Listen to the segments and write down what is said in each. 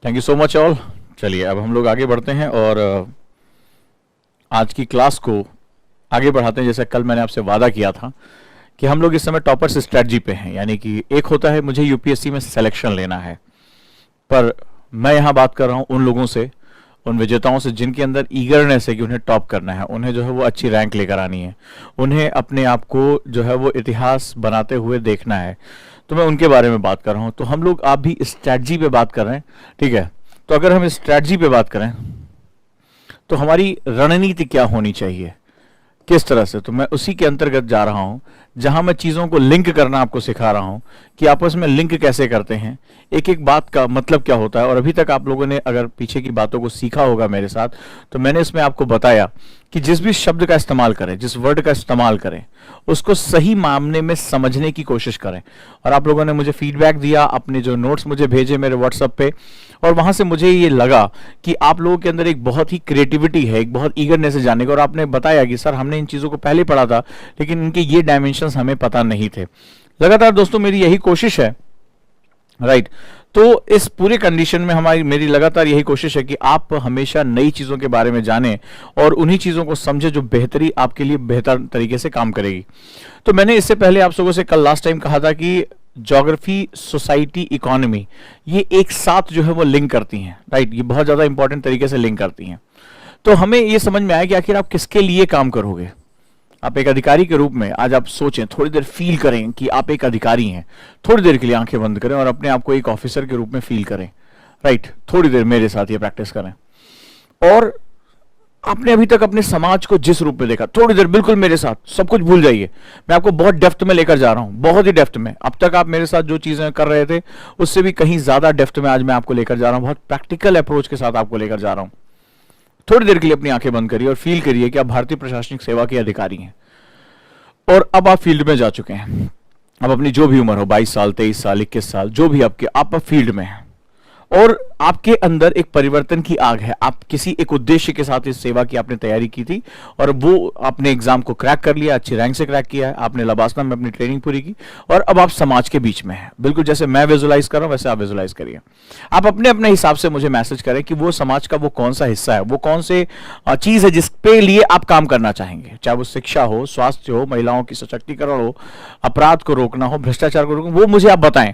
Thank you so much all. चलिए अब हम लोग आगे बढ़ते हैं और आज की क्लास को आगे बढ़ाते हैं। जैसे कल मैंने आपसे वादा किया था कि हम लोग इस समय टॉपर्स स्ट्रेटजी पे हैं, यानी कि एक होता है मुझे यूपीएससी में सिलेक्शन लेना है, पर मैं यहाँ बात कर रहा हूँ उन लोगों से, उन विजेताओं से जिनके अंदर ईगरनेस है कि उन्हें टॉप करना है, उन्हें जो है वो अच्छी रैंक लेकर आनी है, उन्हें अपने आप को जो है वो इतिहास बनाते हुए देखना है। तो मैं उनके बारे में बात कर रहा हूँ। तो हम लोग आप भी स्ट्रैटेजी पे बात कर रहे हैं, ठीक है। तो अगर हम स्ट्रैटेजी पे बात करें तो हमारी रणनीति क्या होनी चाहिए, किस तरह से, तो मैं उसी के अंतर्गत जा रहा हूं जहां मैं चीजों को लिंक करना आपको सिखा रहा हूं कि आपस में लिंक कैसे करते हैं, एक एक बात का मतलब क्या होता है। और अभी तक आप लोगों ने अगर पीछे की बातों को सीखा होगा मेरे साथ, तो मैंने इसमें आपको बताया कि जिस भी शब्द का इस्तेमाल करें, जिस वर्ड का इस्तेमाल करें, उसको सही मामले में समझने की कोशिश करें। और आप लोगों ने मुझे फीडबैक दिया, अपने जो नोट्स मुझे भेजे मेरे व्हाट्सएप पे, और वहां से मुझे ये लगा कि आप लोगों के अंदर एक बहुत ही क्रिएटिविटी है, एक बहुत ईगरनेस है जानने का। और आपने बताया कि सर हमने इन चीज़ों को पहले पढ़ा था लेकिन इनके ये डायमेंशंस हमें पता नहीं थे। लगातार दोस्तों मेरी यही कोशिश है, राइट। तो इस पूरे कंडीशन में मेरी लगातार यही कोशिश है कि आप हमेशा नई चीज़ों के बारे में जानें और उन्हीं चीज़ों को समझें जो बेहतरी आपके लिए बेहतर तरीके से काम करेगी। तो मैंने इससे पहले आप लोगों से कल लास्ट टाइम कहा था कि ज्योग्राफी, सोसाइटी, इकोनॉमी, ये एक साथ जो है वो लिंक करती हैं, राइट। ये बहुत ज़्यादा इंपॉर्टेंट तरीके से लिंक करती हैं। तो हमें ये समझ में आया कि आखिर आप किसके लिए काम करोगे। आप एक अधिकारी के रूप में आज आप सोचें, थोड़ी देर फील करें कि आप एक अधिकारी हैं, थोड़ी देर के लिए आंखें बंद करें और अपने आप को एक ऑफिसर के रूप में फील करें, राइट। थोड़ी देर मेरे साथ ये प्रैक्टिस करें। और आपने अभी तक अपने समाज को जिस रूप में देखा, थोड़ी देर बिल्कुल मेरे साथ सब कुछ भूल जाइए। मैं आपको बहुत डेप्थ में लेकर जा रहा हूं, बहुत ही डेप्थ में। अब तक आप मेरे साथ जो चीजें कर रहे थे उससे भी कहीं ज्यादा डेप्थ में आज मैं आपको लेकर जा रहा हूं, बहुत प्रैक्टिकल अप्रोच के साथ आपको लेकर जा रहा हूं। थोड़ी देर के लिए अपनी आंखें बंद करिए और फील करिए कि आप भारतीय प्रशासनिक सेवा के अधिकारी हैं और अब आप फील्ड में जा चुके हैं। अब अपनी जो भी उम्र हो, 22 साल, 23 साल, 21 साल, जो भी आपके, आप फील्ड में हैं और आपके अंदर एक परिवर्तन की आग है। आप किसी एक उद्देश्य के साथ इस सेवा की आपने तैयारी की थी और वो आपने एग्जाम को क्रैक कर लिया, अच्छी रैंक से क्रैक किया है, आपने लबासना में अपनी ट्रेनिंग पूरी की और अब आप समाज के बीच में हैं। बिल्कुल जैसे मैं विजुलाइज कर रहा हूं वैसे आप विजुलाइज करिए। आप अपने अपने हिसाब से मुझे मैसेज करें कि वो समाज का वो कौन सा हिस्सा है, वो कौन से चीज है जिसपे लिए आप काम करना चाहेंगे, चाहे वो शिक्षा हो, स्वास्थ्य हो, महिलाओं की सशक्तिकरण हो, अपराध को रोकना हो, भ्रष्टाचार को रोकना, वो मुझे आप बताएं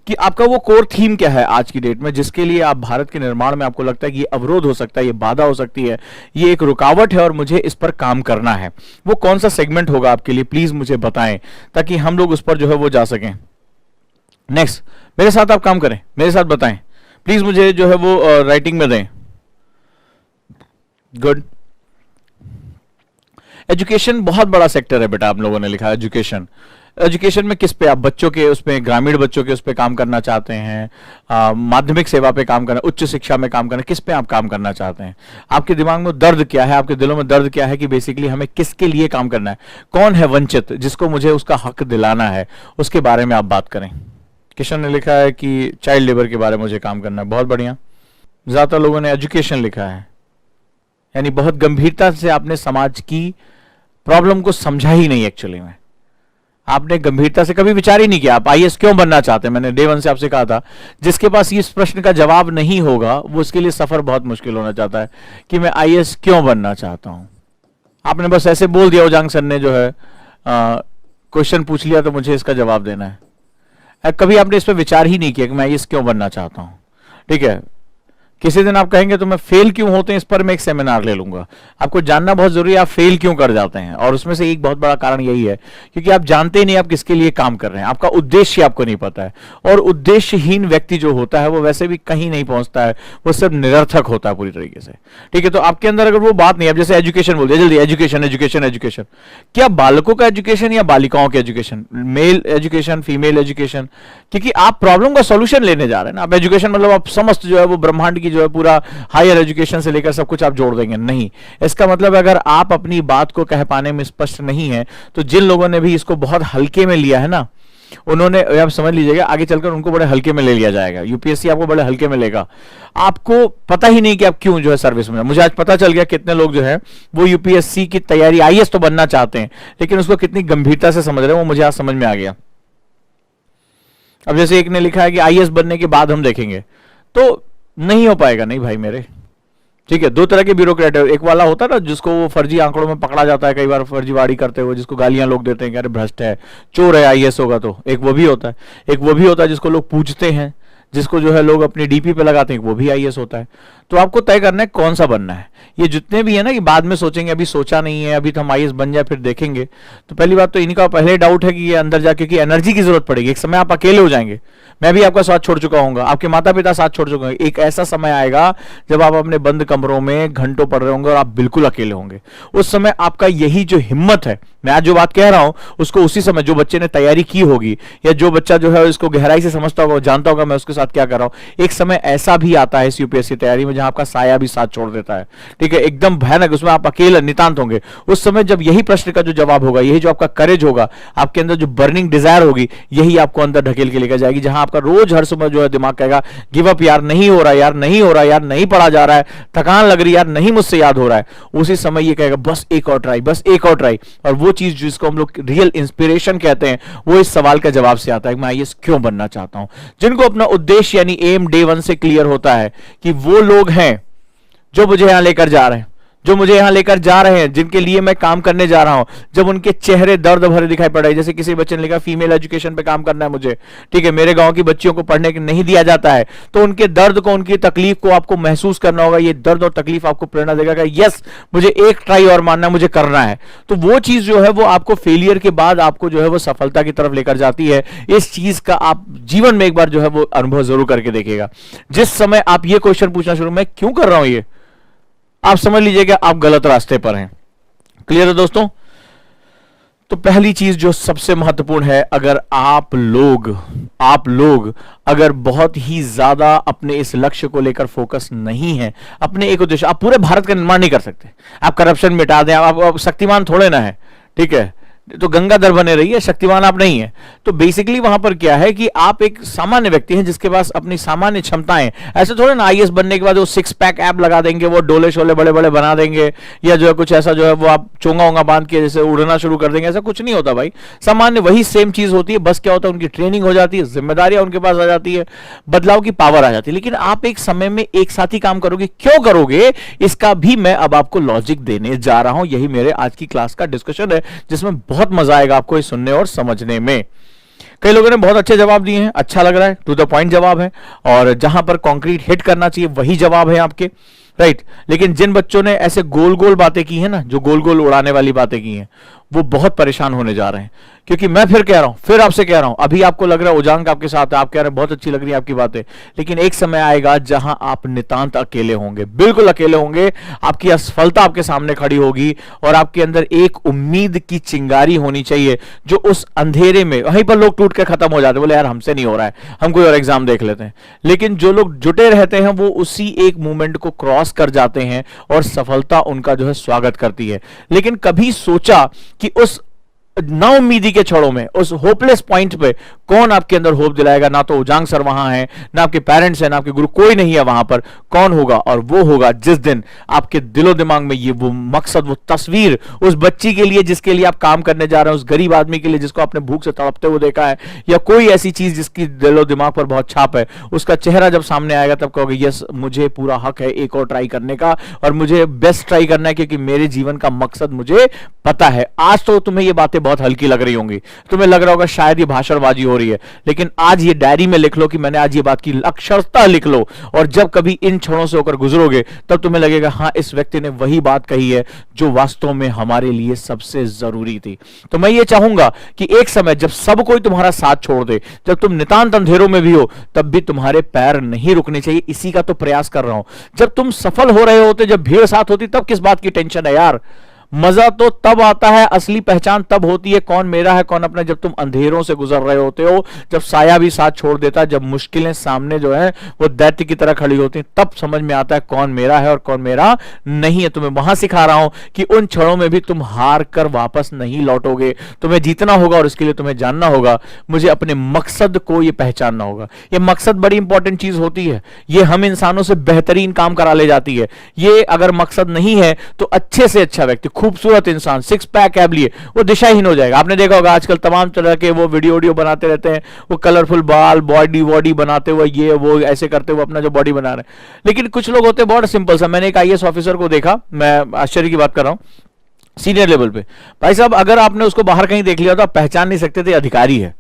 कि आपका वो कोर थीम क्या है आज की डेट में, जिसके लिए आप भारत के निर्माण में आपको लगता है कि ये अवरोध हो सकता है, ये बाधा हो सकती है, ये एक रुकावट है और मुझे इस पर काम करना है। वो कौन सा सेगमेंट होगा आपके लिए, प्लीज मुझे बताएं ताकि हम लोग उस पर जो है वो जा सकें। नेक्स्ट, मेरे साथ आप काम करें, मेरे साथ बताएं प्लीज, मुझे जो है वो राइटिंग में दें। गुड। एजुकेशन बहुत बड़ा सेक्टर है बेटा, आप लोगों ने लिखा एजुकेशन। एजुकेशन में किस पे आप बच्चों के, उसमें ग्रामीण बच्चों के उस पे काम करना चाहते हैं, माध्यमिक सेवा पे काम करना, उच्च शिक्षा में काम करना, किस पे आप काम करना चाहते हैं? आपके दिमाग में दर्द क्या है, आपके दिलों में दर्द क्या है कि बेसिकली हमें किसके लिए काम करना है, कौन है वंचित जिसको मुझे उसका हक दिलाना है, उसके बारे में आप बात करें। किशन ने लिखा है कि चाइल्ड लेबर के बारे में मुझे काम करना है, बहुत बढ़िया। ज्यादातर लोगों ने एजुकेशन लिखा है, यानी बहुत गंभीरता से आपने समाज की प्रॉब्लम को समझा ही नहीं। एक्चुअली में आपने गंभीरता से कभी विचार ही नहीं किया। आप आईएएस क्यों बनना चाहते हैं? मैंने डे वन से आपसे कहा था, जिसके पास इस प्रश्न का जवाब नहीं होगा वो उसके लिए सफर बहुत मुश्किल होना चाहता है कि मैं आईएएस क्यों बनना चाहता हूं। आपने बस ऐसे बोल दिया, उजांग सर ने जो है क्वेश्चन पूछ लिया तो मुझे इसका जवाब देना है। कभी आपने इस पर विचार ही नहीं किया कि मैं आईएएस क्यों बनना चाहता हूं। ठीक है, किसी दिन आप कहेंगे तो मैं फेल क्यों होते हैं इस पर मैं एक सेमिनार ले लूंगा। आपको जानना बहुत जरूरी है आप फेल क्यों कर जाते हैं, और उसमें से एक बहुत बड़ा कारण यही है क्योंकि आप जानते ही नहीं आप किसके लिए काम कर रहे हैं, आपका उद्देश्य आपको नहीं पता है। और उद्देश्यहीन व्यक्ति जो होता है वो वैसे भी कहीं नहीं पहुंचता है, वो सिर्फ निरर्थक होता है पूरी तरीके से। ठीक है, तो आपके अंदर अगर वो बात नहीं है, अब जैसे एजुकेशन बोल दिया जल्दी, एजुकेशन एजुकेशन एजुकेशन, क्या बालकों का एजुकेशन या बालिकाओं के education, male education, female education, क्योंकि आप प्रॉब्लम का सॉल्यूशन लेने जा रहे हैं ना। अब एजुकेशन मतलब आप समस्त जो है वो ब्रह्मांड की जो है पूरा हायर एजुकेशन से लेकर सब कुछ आप जोड़ देंगे, नहीं। इसका मतलब अगर आप अपनी बात को कह पाने में स्पष्ट नहीं है तो जिन लोगों ने भी इसको बहुत हल्के में लिया है ना, उन्होंने, आप समझ लीजिएगा आगे चलकर उनको बड़े हल्के में ले लिया जाएगा। यूपीएससी आपको बड़े हल्के में लेगा, आपको पता ही नहीं कि आप क्यों जो है सर्विस में। मुझे आज पता चल गया कितने लोग जो है वो यूपीएससी की तैयारी, आईएएस तो बनना चाहते हैं लेकिन उसको कितनी गंभीरता से समझ रहे हैं वो मुझे आज समझ में आ गया। अब जैसे एक ने लिखा है कि आईएएस बनने के बाद हम देखेंगे, तो नहीं हो पाएगा, नहीं भाई मेरे। ठीक है, दो तरह के ब्यूरोक्रेट है, एक वाला होता है ना जिसको वो फर्जी आंकड़ों में पकड़ा जाता है कई बार फर्जीवाड़ी करते हुए, जिसको गालियां लोग देते हैं कि अरे भ्रष्ट है, चोर है, आईएएस होगा, तो एक वो भी होता है। एक वो भी होता है जिसको लोग पूछते हैं, जिसको जो है लोग अपनी डीपी पे लगाते हैं, वो भी आईएएस होता है। तो आपको तय करना है कौन सा बनना है। ये जितने भी है ना कि बाद में सोचेंगे, अभी सोचा नहीं है, अभी तो हम आईएएस बन जाए फिर देखेंगे, तो पहली बात तो इनका पहले डाउट है कि ये अंदर जाके की एनर्जी की जरूरत पड़ेगी। एक समय आप अकेले हो जाएंगे, मैं भी आपका साथ छोड़ चुका हूँ, आपके माता पिता साथ छोड़ चुके होंगे। एक ऐसा समय आएगा जब आप अपने बंद कमरों में घंटों पढ़ रहे होंगे और आप बिल्कुल अकेले होंगे। उस समय आपका यही जो हिम्मत है, मैं आज जो बात कह रहा हूं उसको उसी समय जो बच्चे ने तैयारी की होगी, या जो बच्चा जो है इसको गहराई से समझता होगा, जानता होगा मैं उसके साथ क्या कर रहा हूं। एक समय ऐसा भी आता है इस यूपीएससी तैयारी में जहां आपका साया भी साथ छोड़ देता है, ठीक है, एकदम भयानक, उसमें आप अकेले नितांत होंगे। उस समय जब यही प्रश्न का जो जवाब होगा, यही जो आपका करेज होगा, आपके अंदर जो बर्निंग डिजायर होगी, यही आपको अंदर ढकेल के लेकर जाएगी, जहां आपका रोज हर समय जो है दिमाग कहेगा गिव अप यार, नहीं हो रहा यार, नहीं हो रहा यार, नहीं पढ़ा जा रहा है, थकान लग रही यार, नहीं मुझसे याद हो रहा है। उसी समय ये कहेगा बस एक और ट्राई, बस एक और ट्राई। और वो चीज जिसको हम लोग रियल इंस्पिरेशन कहते हैं, वो इस सवाल का जवाब से आता है कि मैं आईएएस क्यों बनना चाहता हूं। जिनको अपना उद्देश्य यानी एम डे वन से क्लियर होता है कि वो लोग हैं जो मुझे यहां लेकर जा रहे हैं, जो मुझे यहां लेकर जा रहे हैं, जिनके लिए मैं काम करने जा रहा हूं, जब उनके चेहरे दर्द भरे दिखाई पड़ रहे हैं, जैसे किसी बच्चे ने लिखा फीमेल एजुकेशन पे काम करना है मुझे, ठीक है, मेरे गांव की बच्चियों को पढ़ने नहीं दिया जाता है, तो उनके दर्द को, उनकी तकलीफ को आपको महसूस करना होगा। ये दर्द और तकलीफ आपको प्रेरणा देगा कि यस मुझे एक ट्राई और मानना, मुझे करना है। तो वो चीज जो है वो आपको फेलियर के बाद आपको जो है वो सफलता की तरफ लेकर जाती है। इस चीज का आप जीवन में एक बार जो है वो अनुभव जरूर करके देखिएगा। जिस समय आप ये क्वेश्चन पूछना शुरू, मैं क्यों कर रहा हूं ये, आप समझ लीजिएगा आप गलत रास्ते पर हैं। क्लियर है दोस्तों? तो पहली चीज जो सबसे महत्वपूर्ण है, अगर आप लोग अगर बहुत ही ज्यादा अपने इस लक्ष्य को लेकर फोकस नहीं है, अपने एक उद्देश्य, आप पूरे भारत का निर्माण नहीं कर सकते। आप करप्शन मिटा दें, आप शक्तिमान थोड़े ना है, ठीक है, तो गंगाधर बने रहिए, शक्तिमान आप नहीं है। तो बेसिकली वहां पर क्या है कि आप एक सामान्य व्यक्ति हैं जिसके पास अपनी सामान्य क्षमताएं, ऐसे थोड़े ना आईएएस बनने के बाद वो सिक्स पैक ऐप लगा देंगे, वो डोले शोले बड़े बड़े बना देंगे, या जो है कुछ ऐसा जो है वो आप चोंगा वोंगा बांध के जैसे उड़ना शुरू कर देंगे, ऐसा कुछ नहीं होता भाई। सामान्य वही सेम चीज होती है, बस क्या होता है उनकी ट्रेनिंग हो जाती है, जिम्मेदारियां उनके पास आ जाती है, बदलाव की पावर आ जाती है। लेकिन आप एक समय में एक साथ ही काम करोगे, क्यों करोगे, इसका भी मैं अब आपको लॉजिक देने जा रहा हूं। यही मेरे आज की क्लास का डिस्कशन है, जिसमें बहुत मजा आएगा आपको ये सुनने और समझने में। कई लोगों ने बहुत अच्छे जवाब दिए हैं, अच्छा लग रहा है, टू द पॉइंट जवाब है, और जहां पर कंक्रीट हिट करना चाहिए वही जवाब है आपके, राइट। लेकिन जिन बच्चों ने ऐसे गोल गोल बातें की है ना, जो गोल गोल उड़ाने वाली बातें की हैं, वो बहुत परेशान होने जा रहे हैं। क्योंकि मैं फिर कह रहा हूं, फिर आपसे कह रहा हूं, अभी आपको लग रहा है उजांग आपके साथ है, आप कह रहे हैं बहुत अच्छी लग रही है आपकी बातें, लेकिन एक समय आएगा जहां आप नितांत अकेले होंगे, बिल्कुल अकेले होंगे। आपकी असफलता आपके सामने खड़ी होगी और आपके अंदर एक उम्मीद की चिंगारी होनी चाहिए, जो उस अंधेरे में, वहीं पर लोग टूट के खत्म हो जाते हैं, बोले यार हमसे नहीं हो रहा है, हम कोई और एग्जाम देख लेते हैं। लेकिन जो लोग जुटे रहते हैं वो उसी एक मूवमेंट को क्रॉस कर जाते हैं और सफलता उनका जो है स्वागत करती है। लेकिन कभी सोचा कि उस नाउम्मीदी के क्षणों में, उस होपलेस पॉइंट पे कौन आपके अंदर होप दिलाएगा? ना तो उजांग सर वहां है, ना आपके पेरेंट्स हैं, ना आपके गुरु, कोई नहीं है वहां पर। कौन होगा? और वो होगा जिस दिन आपके दिलो दिमाग में ये वो मकसद, वो तस्वीर उस बच्ची के लिए जिसके लिए आप काम करने जा रहे हैं, उस गरीब आदमी के लिए जिसको आपने भूख से तड़पते हुए देखा है, या कोई ऐसी चीज जिसकी दिलो दिमाग पर बहुत छाप है, उसका चेहरा जब सामने आएगा तब कहोगे यस मुझे पूरा हक है एक और ट्राई करने का, और मुझे बेस्ट ट्राई करना है, क्योंकि मेरे जीवन का मकसद मुझे पता है। आज तो तुम्हें ये बातें बहुत हल्की लग रही होंगी, तुम्हें लग रहा होगा शायद ये भाषणबाजी हो रही है, लेकिन आज ये डायरी में लिख लो कि मैंने आज ये बात की, अक्षरशः लिख लो, और जब कभी इन क्षणों से होकर गुजरोगे तब तुम्हें लगेगा हाँ इस व्यक्ति ने वही बात कही है जो वास्तव में हमारे लिए सबसे जरूरी थी। तो मैं ये चाहूंगा कि एक समय जब सब कोई तुम्हारा साथ छोड़ दे, जब तुम नितांत अंधेरों में भी हो, तब भी तुम्हारे पैर नहीं रुकने चाहिए। इसी का तो प्रयास कर रहा हूं। जब तुम सफल हो रहे होते, जब भीड़ साथ होती, तब किस बात की टेंशन है यार? मजा तो तब आता है, असली पहचान तब होती है कौन मेरा है कौन अपना, जब तुम अंधेरों से गुजर रहे होते हो, जब साया भी साथ छोड़ देता है, जब मुश्किलें सामने जो है वो दैत्य की तरह खड़ी होती हैं, तब समझ में आता है कौन मेरा है और कौन मेरा नहीं है। तुम्हें वहां सिखा रहा हूं कि उन क्षणों में भी तुम हार कर वापस नहीं लौटोगे, तुम्हें जीतना होगा, और इसके लिए तुम्हें जानना होगा, मुझे अपने मकसद को ये पहचानना होगा। ये मकसद बड़ी इंपॉर्टेंट चीज होती है, ये हम इंसानों से बेहतरीन काम करा ले जाती है। ये अगर मकसद नहीं है तो अच्छे से अच्छा व्यक्ति, खूबसूरत इंसान, सिक्स पैक एब लिए, वो दिशाहीन हो जाएगा। आपने देखा होगा आजकल तमाम तरह के वो वीडियो बनाते रहते हैं, वो कलरफुल बाल, बॉडी बनाते हुए, ये वो ऐसे करते हुए अपना जो बॉडी बना रहे हैं। लेकिन कुछ लोग होते हैं बहुत सिंपल सा। मैंने एक आईएएस ऑफिसर को देखा, मैं आश्चर्य की बात कर रहा हूं, सीनियर लेवल पे, भाई साहब अगर आपने उसको बाहर कहीं देख लिया तो आप पहचान नहीं सकते थे अधिकारी है,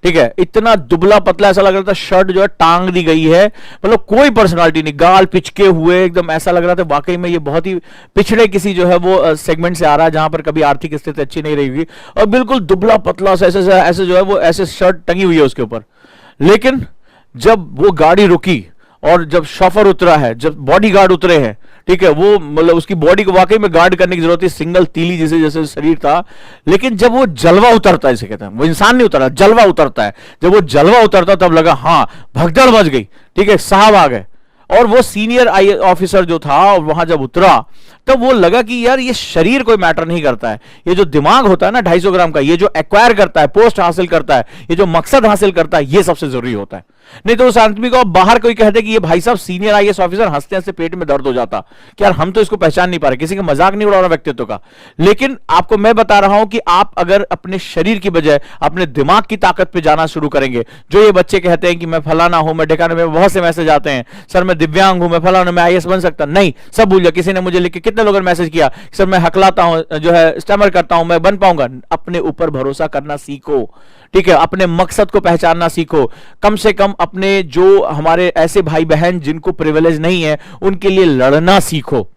ठीक है। इतना दुबला पतला, ऐसा लग रहा था शर्ट जो है टांग दी गई है, मतलब कोई पर्सनालिटी नहीं, गाल पिचके हुए एकदम, ऐसा लग रहा था वाकई में ये बहुत ही पिछड़े किसी जो है वो सेगमेंट से आ रहा है, जहां पर कभी आर्थिक स्थिति अच्छी नहीं रही होगी, और बिल्कुल दुबला पतला सा ऐसे जो है वो ऐसे शर्ट टंगी हुई है उसके ऊपर। लेकिन जब वो गाड़ी रुकी और जब शॉफर उतरा है, जब बॉडी गार्ड उतरे हैं, ठीक है, वो मतलब उसकी बॉडी को वाकई में गार्ड करने की जरूरत थी, सिंगल तीली जैसे जैसे शरीर था, लेकिन जब वो जलवा उतरता है, इसे कहते हैं, वो इंसान नहीं उतरा, जलवा उतरता है, जब वो जलवा उतरता तब लगा हाँ भगदड़ मच गई, ठीक है, साहब आ गए। और वो सीनियर आई ऑफिसर जो था और वहां जब उतरा तब वो लगा कि यार ये शरीर कोई मैटर नहीं करता है, ये जो दिमाग होता है ना 250 ग्राम का, ये जो एक्वायर करता है, पोस्ट हासिल करता है, ये जो मकसद हासिल करता है, ये सबसे जरूरी होता है। नहीं तो उस आदमी को बाहर कोई कहते कि ये भाई साहब सीनियर आईएएस ऑफिसर, हंसते हंसते पेट में दर्द हो जाता कि यार हम तो इसको पहचान नहीं पा रहे, किसी का मजाक नहीं उड़ा रहा व्यक्तित्व का। लेकिन आपको मैं बता रहा हूं कि आप अगर अपने शरीर की बजाय अपने दिमाग की ताकत पे जाना शुरू करेंगे, जो ये बच्चे कहते हैं कि मैं फलाना हूं, मैं ढिकाने में, बहुत से मैसेज आते हैं, सर मैं दिव्यांग हूं, मैं फलाना, मैं आईएएस बन सकता नहीं, सब भूल जाओ। किसी ने मुझे लिख के, कितने लोगों ने मैसेज किया, सर मैं हकलाता हूं, जो है स्टैमर करता हूं, मैं बन पाऊंगा। अपने ऊपर भरोसा करना सीखो, ठीक है, अपने मकसद को पहचानना सीखो। कम से कम अपने जो हमारे ऐसे भाई बहन जिनको प्रिविलेज नहीं है, उनके लिए लड़ना सीखो,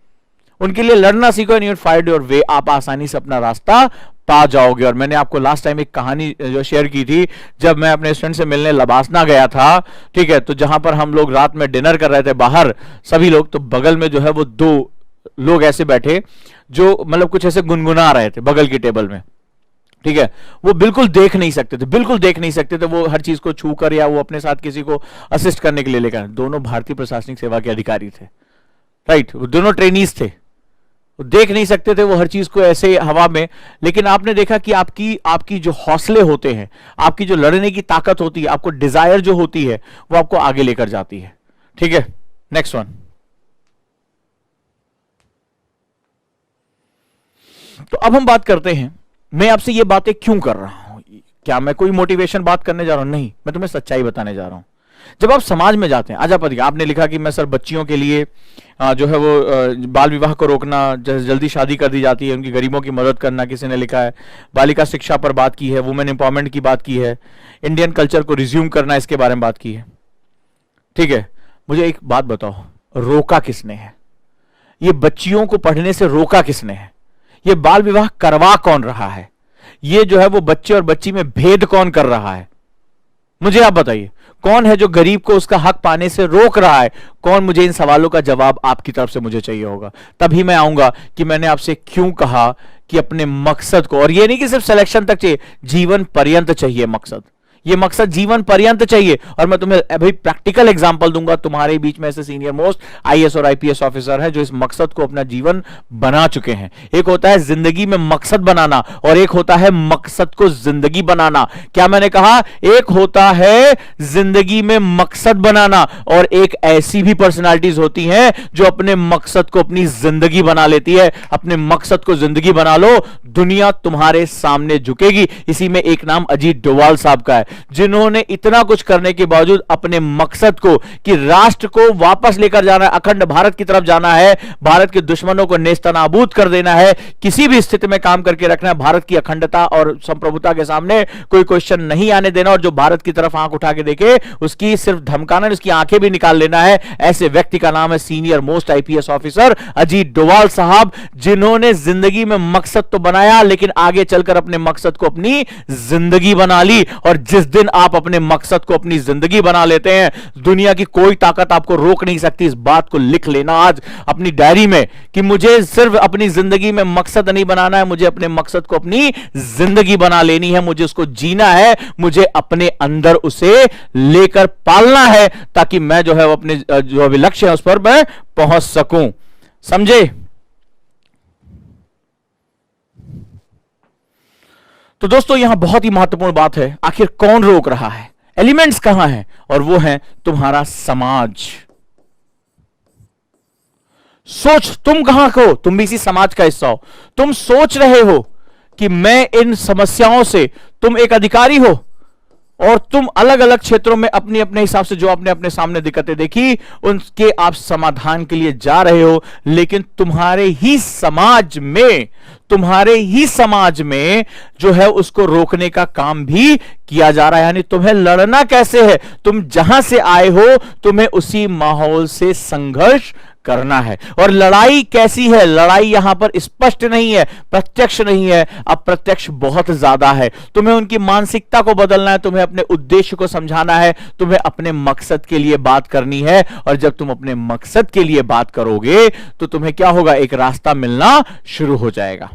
उनके लिए लड़ना सीखो, and you will find your way, आप आसानी से अपना रास्ता पा जाओगे। और मैंने आपको लास्ट टाइम एक कहानी जो शेयर की थी, जब मैं अपने स्टूडेंट से मिलने लबासना गया था, ठीक है, तो जहां पर हम लोग रात में डिनर कर रहे थे बाहर सभी लोग, तो बगल में जो है वो 2 लोग ऐसे बैठे जो मतलब कुछ ऐसे गुनगुना रहे थे बगल की टेबल में, ठीक है, वो बिल्कुल देख नहीं सकते थे, बिल्कुल देख नहीं सकते थे, वो हर चीज को छू कर या वो अपने साथ किसी को असिस्ट करने के लिए लेकर, दोनों भारतीय प्रशासनिक सेवा के अधिकारी थे, राइट, वो दोनों ट्रेनीज थे, वो देख नहीं सकते थे वो हर चीज को ऐसे हवा में। लेकिन आपने देखा कि आपकी जो हौसले होते हैं, आपकी जो लड़ने की ताकत होती है, आपको डिजायर जो होती है, वो आपको आगे लेकर जाती है, ठीक है। Next one. तो अब हम बात करते हैं, मैं आपसे ये बातें क्यों कर रहा हूं, क्या मैं कोई मोटिवेशन बात करने जा रहा हूं, नहीं, मैं तुम्हें सच्चाई बताने जा रहा हूं। जब आप समाज में जाते हैं, आज आपने लिखा कि मैं सर बच्चियों के लिए जो है वो बाल विवाह को रोकना, जल्दी शादी कर दी जाती है, उनकी गरीबों की मदद करना, किसी ने लिखा है बालिका शिक्षा पर बात की है, वुमेन एम्पावरमेंट की बात की है, इंडियन कल्चर को रिज्यूम करना, इसके बारे में बात की है, ठीक है। मुझे एक बात बताओ, रोका किसने है? ये बच्चियों को पढ़ने से रोका किसने है? ये बाल विवाह करवा कौन रहा है? ये जो है वो बच्चे और बच्ची में भेद कौन कर रहा है? मुझे आप बताइए, कौन है जो गरीब को उसका हक पाने से रोक रहा है? कौन? मुझे इन सवालों का जवाब आपकी तरफ से मुझे चाहिए होगा, तभी मैं आऊंगा कि मैंने आपसे क्यों कहा कि अपने मकसद को, और ये नहीं कि सिर्फ सिलेक्शन तक चाहिए, जीवन पर्यंत चाहिए मकसद, ये मकसद जीवन पर्यंत चाहिए। और मैं तुम्हें अभी प्रैक्टिकल एग्जांपल दूंगा, तुम्हारे बीच में ऐसे सीनियर मोस्ट आईएएस और आईपीएस ऑफिसर हैं जो इस मकसद को अपना जीवन बना चुके हैं। एक होता है जिंदगी में मकसद बनाना और एक होता है मकसद को जिंदगी बनाना। क्या मैंने कहा? एक होता है जिंदगी में मकसद बनाना और एक ऐसी भी पर्सनालिटीज होती हैं जो अपने मकसद को अपनी जिंदगी बना लेती है। अपने मकसद को जिंदगी बना लो, दुनिया तुम्हारे सामने झुकेगी। इसी में एक नाम अजीत डोभाल साहब का है, जिन्होंने इतना कुछ करने के बावजूद अपने मकसद को कि राष्ट्र को वापस लेकर जाना है, अखंड भारत की तरफ जाना है, भारत के दुश्मनों को नेस्तनाबूद कर देना है, किसी भी स्थिति में काम करके रखना है, भारत की अखंडता और संप्रभुता के सामने कोई क्वेश्चन नहीं आने देना, और जो भारत की तरफ आंख उठा के देखे उसकी सिर्फ धमकाना, उसकी आंखें भी निकाल लेना है। ऐसे व्यक्ति का नाम है senior most IPS officer Ajit Doval साहब, जिन्होंने जिंदगी में मकसद तो बनाया लेकिन आगे चलकर अपने मकसद को अपनी जिंदगी बना ली। और जिस दिन आप अपने मकसद को अपनी जिंदगी बना लेते हैं, दुनिया की कोई ताकत आपको रोक नहीं सकती। इस बात को लिख लेना आज अपनी डायरी में कि मुझे सिर्फ अपनी जिंदगी में मकसद नहीं बनाना है, मुझे अपने मकसद को अपनी जिंदगी बना लेनी है, मुझे उसको जीना है, मुझे अपने अंदर उसे लेकर पालना है, ताकि मैं जो है अपने जो अभी लक्ष्य है उस पर मैं पहुंच सकूं। समझे? तो दोस्तों यहां बहुत ही महत्वपूर्ण बात है, आखिर कौन रोक रहा है? एलिमेंट्स कहां हैं? और वो है तुम्हारा समाज। सोच, तुम कहां हो, तुम भी इसी समाज का हिस्सा हो, तुम सोच रहे हो कि मैं इन समस्याओं से, तुम एक अधिकारी हो और तुम अलग अलग क्षेत्रों में अपनी अपने हिसाब से जो आपने अपने सामने दिक्कतें देखी उनके आप समाधान के लिए जा रहे हो, लेकिन तुम्हारे ही समाज में जो है उसको रोकने का काम भी किया जा रहा है। यानी तुम्हें लड़ना कैसे है, तुम जहां से आए हो तुम्हें उसी माहौल से संघर्ष करना है। और लड़ाई कैसी है, लड़ाई यहां पर स्पष्ट नहीं है, प्रत्यक्ष नहीं है, अप्रत्यक्ष बहुत ज्यादा है। तुम्हें उनकी मानसिकता को बदलना है, तुम्हें अपने उद्देश्य को समझाना है, तुम्हें अपने मकसद के लिए बात करनी है। और जब तुम अपने मकसद के लिए बात करोगे तो तुम्हें क्या होगा, एक रास्ता मिलना शुरू हो जाएगा।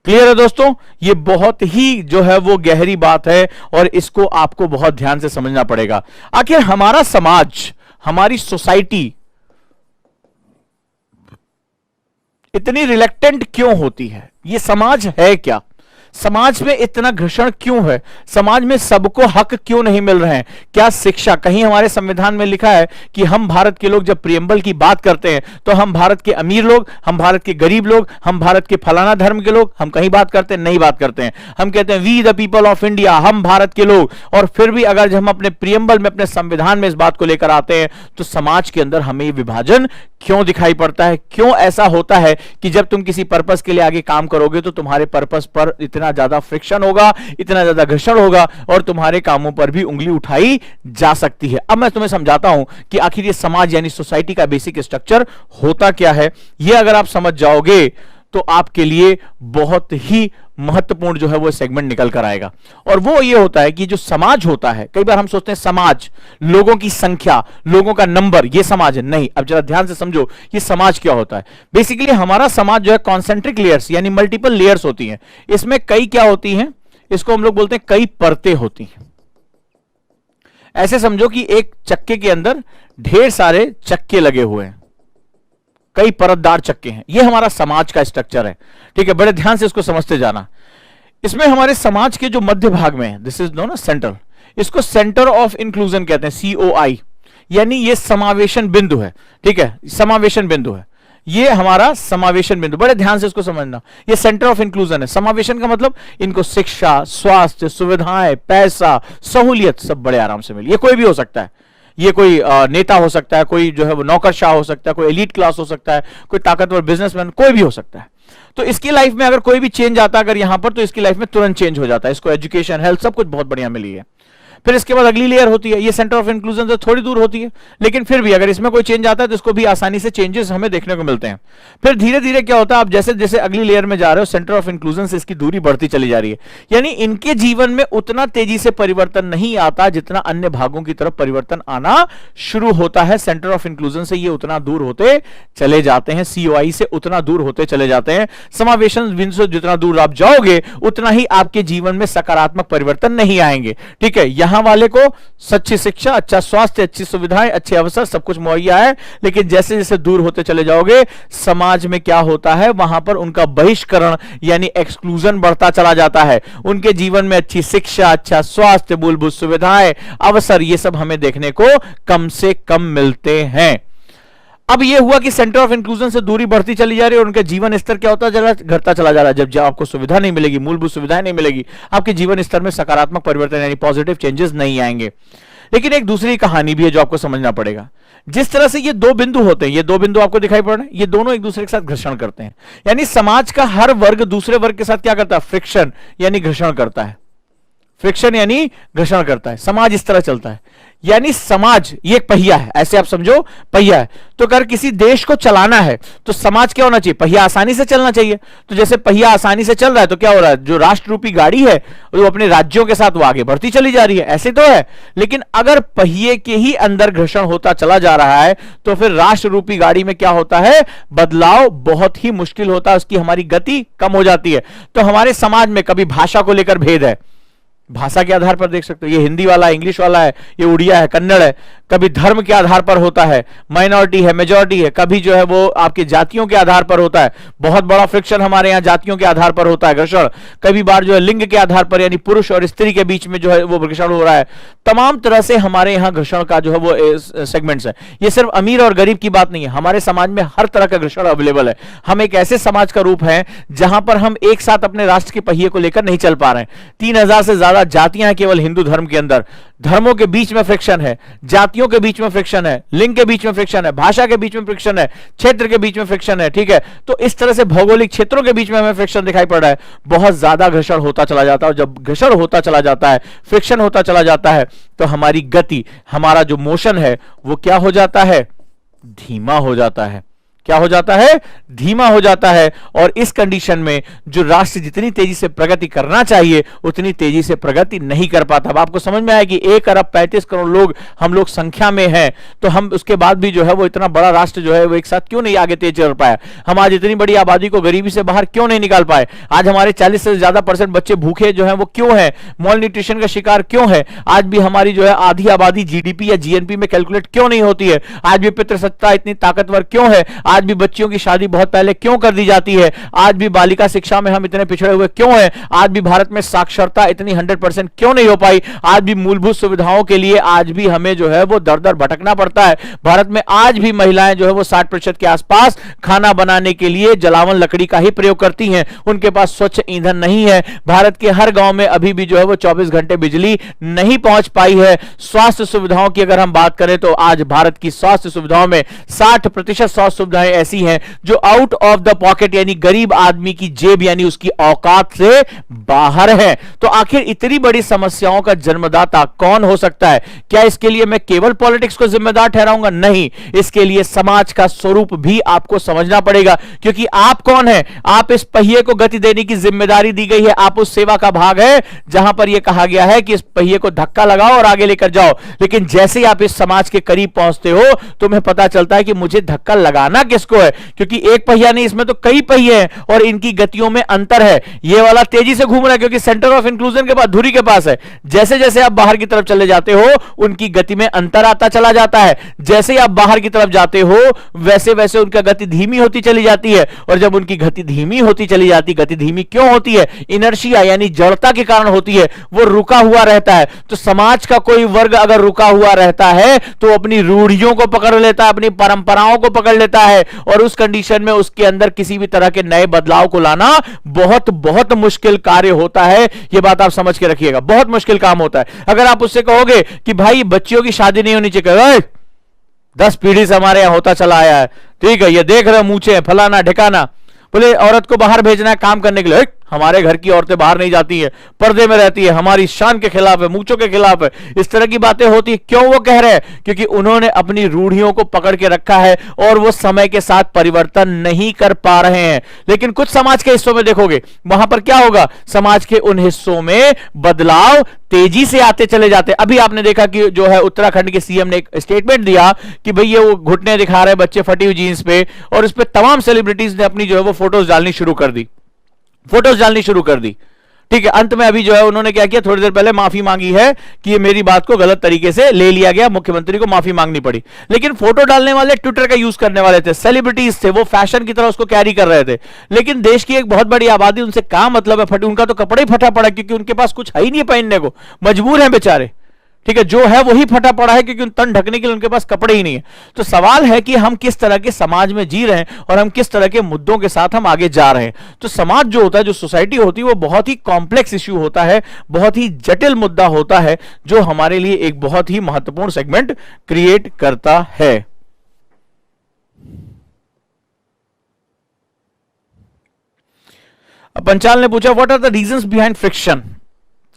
क्लियर है दोस्तों, ये बहुत ही जो है वो गहरी बात है और इसको आपको बहुत ध्यान से समझना पड़ेगा। आखिर हमारा समाज, हमारी सोसाइटी इतनी रिलेक्टेंट क्यों होती है? ये समाज है क्या? समाज में इतना घर्षण क्यों है? समाज में सबको हक क्यों नहीं मिल रहे हैं? क्या शिक्षा, कहीं हमारे संविधान में लिखा है कि हम भारत के लोग जब प्रियम्बल की बात करते हैं तो हम भारत के अमीर लोग, हम भारत के गरीब लोग, हम भारत के फलाना धर्म के लोग, हम कहीं बात करते हैं? नहीं बात करते हैं। हम कहते हैं we the people of India, हम भारत के लोग। और फिर भी अगर हम अपने प्रियम्बल में, अपने संविधान में इस बात को लेकर आते हैं तो समाज के अंदर हमें विभाजन क्यों दिखाई पड़ता है? क्यों ऐसा होता है कि जब तुम किसी पर्पस के लिए आगे काम करोगे तो तुम्हारे पर्पस पर इतना ज्यादा फ्रिक्शन होगा, इतना ज्यादा घर्षण होगा और तुम्हारे कामों पर भी उंगली उठाई जा सकती है। अब मैं तुम्हें समझाता हूं कि आखिर ये समाज यानी सोसाइटी का बेसिक स्ट्रक्चर होता क्या है। ये अगर आप समझ जाओगे तो आपके लिए बहुत ही महत्वपूर्ण जो है वो सेगमेंट निकल कर आएगा। और वो ये होता है कि जो समाज होता है, कई बार हम सोचते हैं समाज, लोगों की संख्या, लोगों का नंबर, ये समाज है। नहीं, अब जरा ध्यान से समझो ये समाज क्या होता है। बेसिकली हमारा समाज जो है कॉन्सेंट्रिक लेयर्स यानी मल्टीपल लेयर्स होती हैं। इसमें कई क्या होती हैं, इसको हम लोग बोलते हैं कई परतें होती हैं। ऐसे समझो कि एक चक्के के अंदर ढेर सारे चक्के लगे हुए हैं, कई परतदार चक्के हैं। यह हमारा समाज का स्ट्रक्चर है। ठीक है, बड़े ध्यान से इसको समझते जाना। इसमें हमारे समाज के जो मध्य भाग में है, दिस इज नोन सेंटर, इसको सेंटर ऑफ इंक्लूजन कहते हैं, COI, यानी ये समावेशन बिंदु है। ठीक है, समावेशन बिंदु है, ये हमारा समावेशन बिंदु। बड़े ध्यान से इसको समझना, ये सेंटर ऑफ इंक्लूजन है। समावेशन का मतलब इनको शिक्षा, स्वास्थ्य, सुविधाएं, पैसा, सहूलियत सब बड़े आराम से मिले। ये कोई भी हो सकता है, ये कोई नेता हो सकता है, कोई जो है वो नौकरशाह हो सकता है, कोई एलीट क्लास हो सकता है, कोई ताकतवर बिजनेसमैन, कोई भी हो सकता है। तो इसकी लाइफ में अगर कोई भी चेंज आता है अगर यहां पर, तो इसकी लाइफ में तुरंत चेंज हो जाता है। इसको एजुकेशन, हेल्थ सब कुछ बहुत बढ़िया मिली है। फिर इसके बाद अगली लेयर होती है, ये सेंटर ऑफ इंक्लूजन से थोड़ी दूर होती है, लेकिन फिर भी अगर इसमें कोई चेंज आता है तो इसको भी आसानी से चेंजेस हमें देखने को मिलते हैं। फिर धीरे धीरे क्या होता है, आप जैसे जैसे अगली लेयर में जा रहे हो, सेंटर ऑफ इंक्लूजन से इसकी दूरी बढ़ती चली जा रही है। यानी इनके जीवन में उतना तेजी से परिवर्तन नहीं आता जितना अन्य भागों की तरफ परिवर्तन आना शुरू होता है। सेंटर ऑफ इंक्लूजन से ये उतना दूर होते चले जाते हैं, COI से उतना दूर होते चले जाते हैं। समावेशन बिंदु से जितना दूर आप जाओगे उतना ही आपके जीवन में सकारात्मक परिवर्तन नहीं आएंगे। ठीक है, यहां वाले को सच्ची शिक्षा, अच्छा स्वास्थ्य, अच्छी सुविधाएं, अच्छे अवसर सब कुछ मुहैया है, लेकिन जैसे जैसे दूर होते चले जाओगे समाज में क्या होता है, वहां पर उनका बहिष्करण यानी एक्सक्लूजन बढ़ता चला जाता है। उनके जीवन में अच्छी शिक्षा, अच्छा स्वास्थ्य, मूलभूत सुविधाएं, अवसर, ये सब हमें देखने को कम से कम मिलते हैं। अब ये हुआ कि सेंटर ऑफ इंक्लूजन से दूरी बढ़ती चली जा रही है और उनका जीवन स्तर क्या होता है, घटता चला जा रहा है। जब आपको सुविधा नहीं मिलेगी, मूलभूत सुविधाएं नहीं मिलेगी, आपके जीवन स्तर में सकारात्मक परिवर्तन यानी पॉजिटिव चेंजेस नहीं आएंगे। लेकिन एक दूसरी कहानी भी है जो आपको समझना पड़ेगा। जिस तरह से ये दो बिंदु होते हैं, ये दो बिंदु आपको दिखाई पड़ रहे हैं, ये दोनों एक दूसरे के साथ घर्षण करते हैं। यानी समाज का हर वर्ग दूसरे वर्ग के साथ क्या करता है, फ्रिक्शन यानी घर्षण करता है। फ्रिक्शन यानी घर्षण करता है। समाज इस तरह चलता है, यानी समाज ये एक पहिया है, ऐसे आप समझो पहिया है। तो अगर किसी देश को चलाना है तो समाज क्या होना चाहिए, पहिया आसानी से चलना चाहिए। तो जैसे पहिया आसानी से चल रहा है तो क्या हो रहा है, जो राष्ट्र रूपी गाड़ी है वो अपने राज्यों के साथ वो आगे बढ़ती चली जा रही है, ऐसे तो है। लेकिन अगर पहिए के ही अंदर घर्षण होता चला जा रहा है तो फिर राष्ट्र रूपी गाड़ी में क्या होता है, बदलाव बहुत ही मुश्किल होता है, उसकी हमारी गति कम हो जाती है। तो हमारे समाज में कभी भाषा को लेकर भेद है, भाषा के आधार पर देख सकते हो, ये हिंदी वाला है, इंग्लिश वाला है, ये उड़िया है, कन्नड़ है। कभी धर्म के आधार पर होता है, माइनॉरिटी है, मेजॉरिटी है। कभी जो है वो आपके जातियों के आधार पर होता है, बहुत बड़ा फ्रिक्शन हमारे यहाँ जातियों के आधार पर होता है घर्षण। कभी बार जो है लिंग के आधार पर, यानी पुरुष और स्त्री के बीच में जो है वो घर्षण हो रहा है। तमाम तरह से हमारे यहाँ घर्षण का जो है वो सेगमेंट्स है। ये सिर्फ अमीर और गरीब की बात नहीं है, हमारे समाज में हर तरह का घर्षण अवेलेबल है। हम एक ऐसे समाज का रूप है जहां पर हम एक साथ अपने राष्ट्र के पहिए को लेकर नहीं चल पा रहे हैं। 3000 से ज्यादा जातियां हैं केवल हिंदू धर्म के अंदर। धर्मों के बीच में फ्रिक्शन है, जातियों के बीच में फ्रिक्शन है, लिंग के बीच में फ्रिक्शन है, भाषा के बीच में फ्रिक्शन है, क्षेत्र के बीच में फ्रिक्शन है। ठीक है, तो इस तरह से भौगोलिक क्षेत्रों के बीच में हमें फ्रिक्शन दिखाई पड़ रहा है। बहुत ज्यादा घर्षण होता चला जाता है, और जब घर्षण होता चला जाता है, फ्रिक्शन होता चला जाता है, तो हमारी गति, हमारा जो मोशन है वो क्या हो जाता है? धीमा हो जाता है। क्या हो जाता है? धीमा हो जाता है। और इस कंडीशन में जो राष्ट्र जितनी तेजी से प्रगति करना चाहिए उतनी तेजी से प्रगति नहीं कर पाता। अब आपको समझ में आया कि 1 अरब 35 करोड़ लोग हम लोग संख्या में हैं, तो हम उसके बाद भी जो है वो इतना बड़ा राष्ट्र जो है वो एक साथ क्यों नहीं आगे तेज कर पाया? हम आज इतनी बड़ी आबादी को गरीबी से बाहर क्यों नहीं निकाल पाए? आज हमारे 40 से ज्यादा % बच्चे भूखे जो है वो क्यों है? मॉल न्यूट्रिशन का शिकार क्यों है? आज भी हमारी जो है आधी आबादी जीडीपी या जीएनपी में कैलकुलेट क्यों नहीं होती है? आज भी पितृसत्ता इतनी ताकतवर क्यों है? आज भी बच्चियों की शादी बहुत पहले क्यों कर दी जाती है? आज भी बालिका शिक्षा में हम इतने पिछड़े हुए क्यों हैं? आज भी भारत में साक्षरता इतनी 100% क्यों नहीं हो पाई? आज भी मूलभूत सुविधाओं के लिए आज भी हमें जो है वो दर दर भटकना पड़ता है। भारत में आज भी महिलाएं जो है वो 60% के आसपास खाना बनाने के लिए जलावन लकड़ी का ही प्रयोग करती हैं। उनके पास स्वच्छ ईंधन नहीं है। भारत के हर गांव में अभी भी जो है वो 24 घंटे बिजली नहीं पहुंच पाई है। स्वास्थ्य सुविधाओं की अगर हम बात करें तो आज भारत की स्वास्थ्य सुविधाओं में 60% स्वास्थ्य सुविधाएं ऐसी हैं जो आउट ऑफ द पॉकेट, यानी गरीब आदमी की जेब, यानी उसकी औकात से बाहर है। तो आखिर इतनी बड़ी समस्याओं का जन्मदाता कौन हो सकता है? क्या इसके लिए मैं केवल पॉलिटिक्स को जिम्मेदार ठहराऊंगा? नहीं, इसके लिए समाज का स्वरूप भी आपको समझना पड़ेगा। क्योंकि आप कौन है? आप इस पहिए को गति देने की जिम्मेदारी दी गई है। आप उस सेवा का भाग है जहां पर यह कहा गया है कि इस पहिए को धक्का लगाओ और आगे लेकर जाओ। लेकिन जैसे ही आप इस समाज के करीब पहुंचते हो, तुम्हें पता चलता है कि मुझे धक्का लगाना किसको है, क्योंकि एक पहिया नहीं, इसमें तो कई पहिए हैं और इनकी गतियों में अंतर है। ये वाला तेजी से घूम रहा है क्योंकि सेंटर ऑफ इंक्लूजन के पास, धुरी के पास है। जैसे जैसे आप बाहर की तरफ चले जाते हो उनकी गति में अंतर आता चला जाता है। जैसे ही आप बाहर की तरफ जाते हो वैसे वैसे उनका गति धीमी होती चली जाती है। और जब उनकी गति धीमी होती चली जाती, गति धीमी क्यों होती है? इनर्शिया यानी जड़ता के कारण होती है। वो रुका हुआ रहता है। तो समाज का कोई वर्ग अगर रुका हुआ रहता है तो अपनी रूढ़ियों को पकड़ लेता है, अपनी परंपराओं को पकड़ लेता है, और उस कंडीशन में उसके अंदर किसी भी तरह के नए बदलाव को लाना बहुत बहुत मुश्किल कार्य होता है। यह बात आप समझ के रखिएगा, बहुत मुश्किल काम होता है। अगर आप उससे कहोगे कि भाई बच्चियों की शादी नहीं होनी चाहिए, 10 पीढ़ी से हमारे यहां होता चला आया है, ठीक है, ये देख रहे मूछे फलाना ढिकाना, बोले औरत को बाहर भेजना है काम करने के लिए, हमारे घर की औरतें बाहर नहीं जाती है, पर्दे में रहती है, हमारी शान के खिलाफ है, मूंछों के खिलाफ है। इस तरह की बातें होती है। क्यों वो कह रहे हैं? क्योंकि उन्होंने अपनी रूढ़ियों को पकड़ के रखा है और वो समय के साथ परिवर्तन नहीं कर पा रहे हैं। लेकिन कुछ समाज के हिस्सों में देखोगे, वहां पर क्या होगा? समाज के उन हिस्सों में बदलाव तेजी से आते चले जाते। अभी आपने देखा कि जो है उत्तराखंड के सीएम ने एक स्टेटमेंट दिया कि भाई ये वो घुटने दिखा रहे बच्चे फटी हुई जींस पे, और उस पर तमाम सेलिब्रिटीज ने अपनी जो है वो फोटोज डालनी शुरू कर दी, ठीक है। अंत में अभी जो है उन्होंने क्या किया, थोड़ी देर पहले माफी मांगी है कि ये मेरी बात को गलत तरीके से ले लिया गया, मुख्यमंत्री को माफी मांगनी पड़ी। लेकिन फोटो डालने वाले ट्विटर का यूज करने वाले थे, सेलिब्रिटीज थे, वो फैशन की तरह उसको कैरी कर रहे थे। लेकिन देश की एक बहुत बड़ी आबादी, उनसे क्या मतलब है फटी, उनका तो कपड़ा ही फटा पड़ा, क्योंकि उनके पास कुछ है ही नहीं पहनने को, मजबूर हैं बेचारे, ठीक है। जो है वही फटा पड़ा है क्योंकि उन तन ढकने के लिए उनके पास कपड़े ही नहीं है। तो सवाल है कि हम किस तरह के समाज में जी रहे हैं और हम किस तरह के मुद्दों के साथ हम आगे जा रहे हैं। तो समाज जो होता है, जो सोसाइटी होती है, वो बहुत ही कॉम्प्लेक्स इश्यू होता है, बहुत ही जटिल मुद्दा होता है, जो हमारे लिए एक बहुत ही महत्वपूर्ण सेगमेंट क्रिएट करता है। पंचाल ने पूछा what are the reasons behind friction,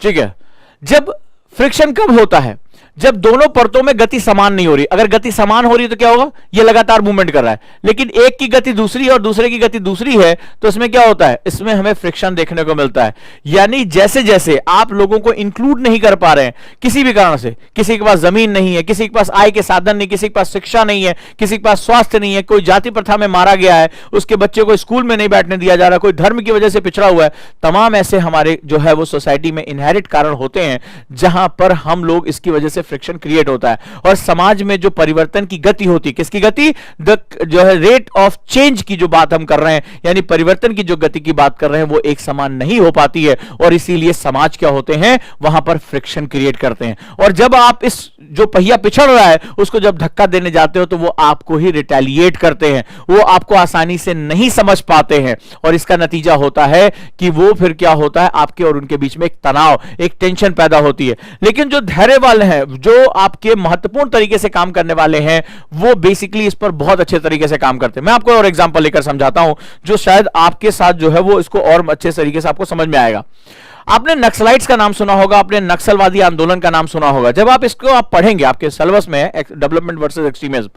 ठीक है। जब फ्रिक्शन कब होता है? जब दोनों परतों में गति समान नहीं हो रही। अगर गति समान हो रही है तो क्या होगा, ये लगातार मूवमेंट कर रहा है, लेकिन एक की गति दूसरी है और दूसरे की गति दूसरी है, तो इसमें क्या होता है, इसमें हमें फ्रिक्शन देखने को मिलता है। यानी जैसे जैसे आप लोगों को इंक्लूड नहीं कर पा रहे हैं किसी भी कारण से, किसी के पास जमीन नहीं है, किसी के पास आय के साधन नहीं, किसी के पास शिक्षा नहीं है, किसी के पास स्वास्थ्य नहीं है, कोई जाति प्रथा में मारा गया है, उसके बच्चे को स्कूल में नहीं बैठने दिया जा रहा, कोई धर्म की वजह से पिछड़ा हुआ है, तमाम ऐसे हमारे जो है वो सोसाइटी में इनहेरिट कारण होते हैं जहां पर हम लोग इसकी वजह से फ्रिक्शन क्रिएट होता है। और समाज में जो परिवर्तन की गति होती है, किसकी गति, जो है रेट ऑफ चेंज की जो बात हम कर रहे हैं, यानी परिवर्तन की जो गति की बात कर रहे हैं, वो एक समान नहीं हो पाती है और इसीलिए समाज क्या होते हैं, वहां पर फ्रिक्शन क्रिएट करते हैं। और जब आप इस जो पहिया पिछड़ रहा है उसको जब धक्का देने जाते हो तो वो आपको ही रिटेलिएट करते हैं, वो आपको आसानी से नहीं समझ पाते हैं और इसका नतीजा होता है कि वो फिर क्या होता है, आपके और उनके बीच में एक तनाव, एक टेंशन पैदा होती है। लेकिन जो धैर्य वाले हैं, जो आपके महत्वपूर्ण तरीके से काम करने वाले हैं, वो बेसिकली इस पर बहुत अच्छे तरीके से काम करते हैं। मैं आपको और एग्जांपल लेकर समझाता हूं जो शायद आपके साथ जो है वो इसको और अच्छे तरीके से आपको समझ में आएगा। आपने नक्सलाइट्स का नाम सुना होगा, आपने नक्सलवादी आंदोलन का नाम सुना होगा। जब आप इसको आप पढ़ेंगे, आपके सिलेबस में डेवलपमेंट वर्सेस एक्सट्रीमिज्म,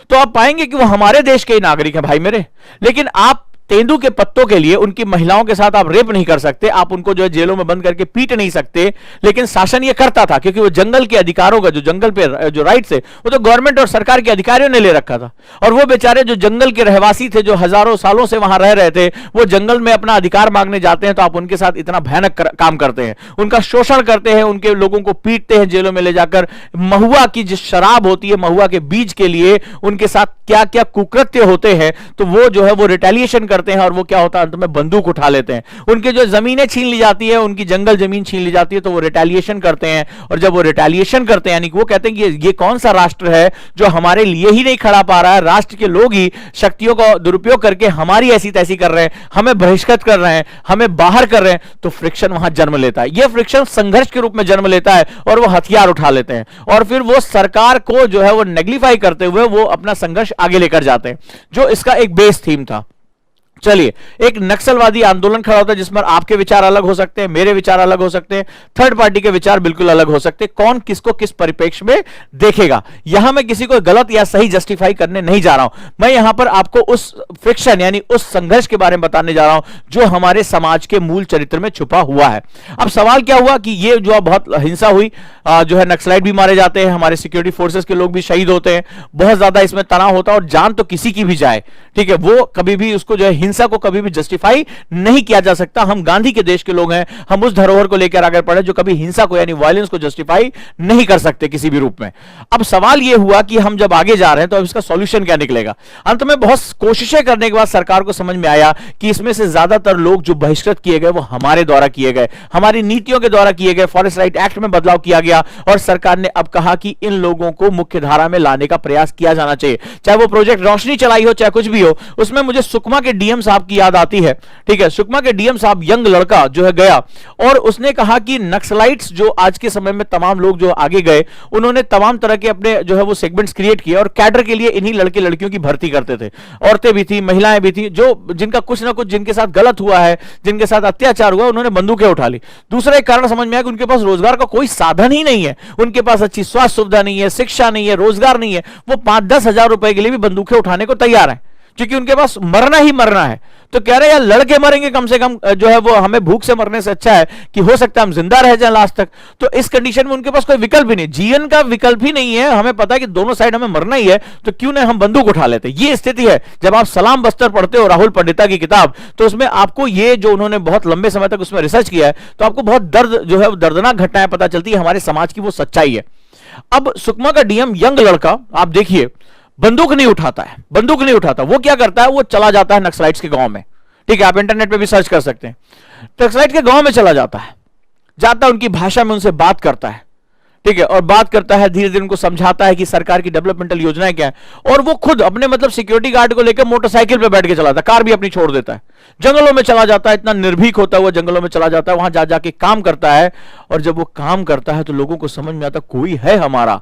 तो आप पाएंगे कि वो हमारे देश के ही नागरिक हैं भाई मेरे, लेकिन आप तेंदू के पत्तों के लिए उनकी महिलाओं के साथ आप रेप नहीं कर सकते, आप उनको जो है जेलों में बंद करके पीट नहीं सकते। लेकिन शासन ये करता था क्योंकि वो जंगल के अधिकारों का, जो जंगल पे जो राइट्स है, वो तो गवर्नमेंट और सरकार के अधिकारियों ने ले रखा था। और वो बेचारे जो जंगल के रहवासी थे, जो हजारों सालों से वहां रह रहे थे, वो जंगल में अपना अधिकार मांगने जाते हैं तो आप उनके साथ इतना भयानक काम करते हैं, उनका शोषण करते हैं, उनके लोगों को पीटते हैं जेलों में ले जाकर। महुआ की जो शराब होती है, महुआ के बीज के लिए उनके साथ क्या क्या कुकृत्य होते हैं, तो वो जो है वो रिटेलिएशन करते हैं और वो क्या होता है, अंत में बंदूक उठा लेते हैं। उनके जो जमीनें छीन ली जाती है, उनकी जंगल जमीन छीन ली जाती है, तो वो रिटेलिएशन करते हैं। और जब वो रिटेलिएशन करते हैं, यानी कि वो कहते हैं कि ये कौन सा राष्ट्र है जो हमारे लिए ही नहीं खड़ा पा रहा है, राष्ट्र के लोग ही शक्तियों का दुरुपयोग करके हमारी ऐसी तैसी कर रहे हैं, हमें बहिष्कृत कर रहे हैं, हमें बाहर कर रहे हैं, तो फ्रिक्शन वहां जन्म लेता है। यह फ्रिक्शन संघर्ष के रूप में जन्म लेता है और वो हथियार उठा लेते हैं और फिर वो सरकार को जो है वो नेग्लिफाई करते हुए वो अपना संघर्ष आगे लेकर जाते हैं, जो इसका एक बेस थीम था। चलिए, एक नक्सलवादी आंदोलन खड़ा होता है जिसमें आपके विचार अलग हो सकते हैं, मेरे विचार अलग हो सकते हैं, थर्ड पार्टी के विचार बिल्कुल अलग हो सकते हैं। कौन किसको किस परिप्रेक्ष्य में देखेगा, यहां मैं किसी को गलत या सही जस्टिफाई करने नहीं जा रहा हूं। मैं यहां पर आपको उस फ्रिक्शन यानी उस संघर्ष के बारे में बताने जा रहा हूं जो हमारे समाज के मूल चरित्र में छुपा हुआ है। अब सवाल क्या हुआ कि ये जो बहुत हिंसा हुई, जो है नक्सलाइट भी मारे जाते हैं, हमारे सिक्योरिटी फोर्सेस के लोग भी शहीद होते हैं, बहुत ज्यादा इसमें तनाव होता है और जान तो किसी की भी जाए, ठीक है, वो कभी भी उसको जो है हिंसा को कभी भी जस्टिफाई नहीं किया जा सकता। हम गांधी के देश के लोग हैं, हम उस धरोहर को लेकर आगे बढ़े जो कभी हिंसा को यानी वायलेंस को जस्टिफाई नहीं कर सकते किसी भी रूप में। अब सवाल यह हुआ कि हम जब आगे जा रहे हैं तो अब इसका सॉल्यूशन क्या निकलेगा। अंत में बहुत कोशिशें करने के बाद सरकार को समझ में आया कि इसमें से ज्यादातर लोग जो बहिष्कृत किए गए वो हमारे द्वारा किए गए, हमारी नीतियों के द्वारा किए गए। फॉरेस्ट राइट एक्ट में बदलाव किया गया और सरकार ने अब कहा कि इन लोगों को मुख्य धारा में लाने का प्रयास किया जाना चाहिए। चाहे वो प्रोजेक्ट रोशनी चलाई हो, चाहे कुछ भी हो। उसमें मुझे सुकमा के डीएम साहब की याद आती है, ठीक है। सुकमा के डीएम साहब, यंग लड़का जो है गया और उसने कहा कि नक्सलाइट्स जो आज के समय में तमाम लोग जो आगे गए, उन्होंने तमाम तरह के अपने जो है वो सेगमेंट्स क्रिएट किए और कैडर के लिए इन्हीं लड़के लड़कियों की भर्ती करते थे। औरतें भी थी, महिलाएं भी थी, जो जिनका कुछ ना कुछ जिनके साथ गलत हुआ है, जिनके साथ अत्याचार हुआ, उन्होंने बंदूकें उठा ली। दूसरा एक कारण समझ में आया कि उनके पास रोजगार का कोई साधन ही नहीं है, उनके पास अच्छी स्वास्थ्य सुविधा नहीं है, शिक्षा नहीं है, रोजगार नहीं है। वो 5-10 हजार रुपए के लिए भी बंदूकें उठाने को तैयार है क्योंकि उनके पास मरना ही मरना है। तो कह रहे यार लड़के मरेंगे कम से कम, जो है वो हमें भूख से मरने से अच्छा है कि हो सकता है हम जिंदा रह जाएं लास्ट तक। तो इस कंडीशन में उनके पास कोई विकल्प ही नहीं, जीवन का विकल्प ही नहीं है। हमें पता है कि दोनों साइड हमें मरना ही है, तो क्यों नहीं हम बंदूक उठा लेते। ये स्थिति है। जब आप सलाम बस्तर पढ़ते हो राहुल पंडिता की किताब, तो उसमें आपको ये जो उन्होंने बहुत लंबे समय तक उसमें रिसर्च किया है, तो आपको बहुत दर्द जो है दर्दनाक घटनाएं पता चलती है, हमारे समाज की वो सच्चाई है। अब सुकमा का डीएम यंग लड़का, आप देखिए, बंदूक नहीं उठाता है, बंदूक नहीं उठाता। वो क्या करता है, वो चला जाता है नक्सलाइट्स के गांव में, ठीक है, आप इंटरनेट पे भी सर्च कर सकते हैं। नक्सलाइट के गांव में चला जाता है, जाता है, उनकी भाषा में उनसे बात करता है, ठीक है, और बात करता है, धीरे धीरे उनको समझाता है कि सरकार की डेवलपमेंटल योजनाएं क्या है। और वो खुद अपने मतलब सिक्योरिटी गार्ड को लेकर मोटरसाइकिल पे बैठ के चलाता है, कार भी अपनी छोड़ देता है, जंगलों में चला जाता है, इतना निर्भीक होता है वो, जंगलों में चला जाता है, वहां जा जाके काम करता है। और जब वो काम करता है तो लोगों को समझ में आता कोई है हमारा।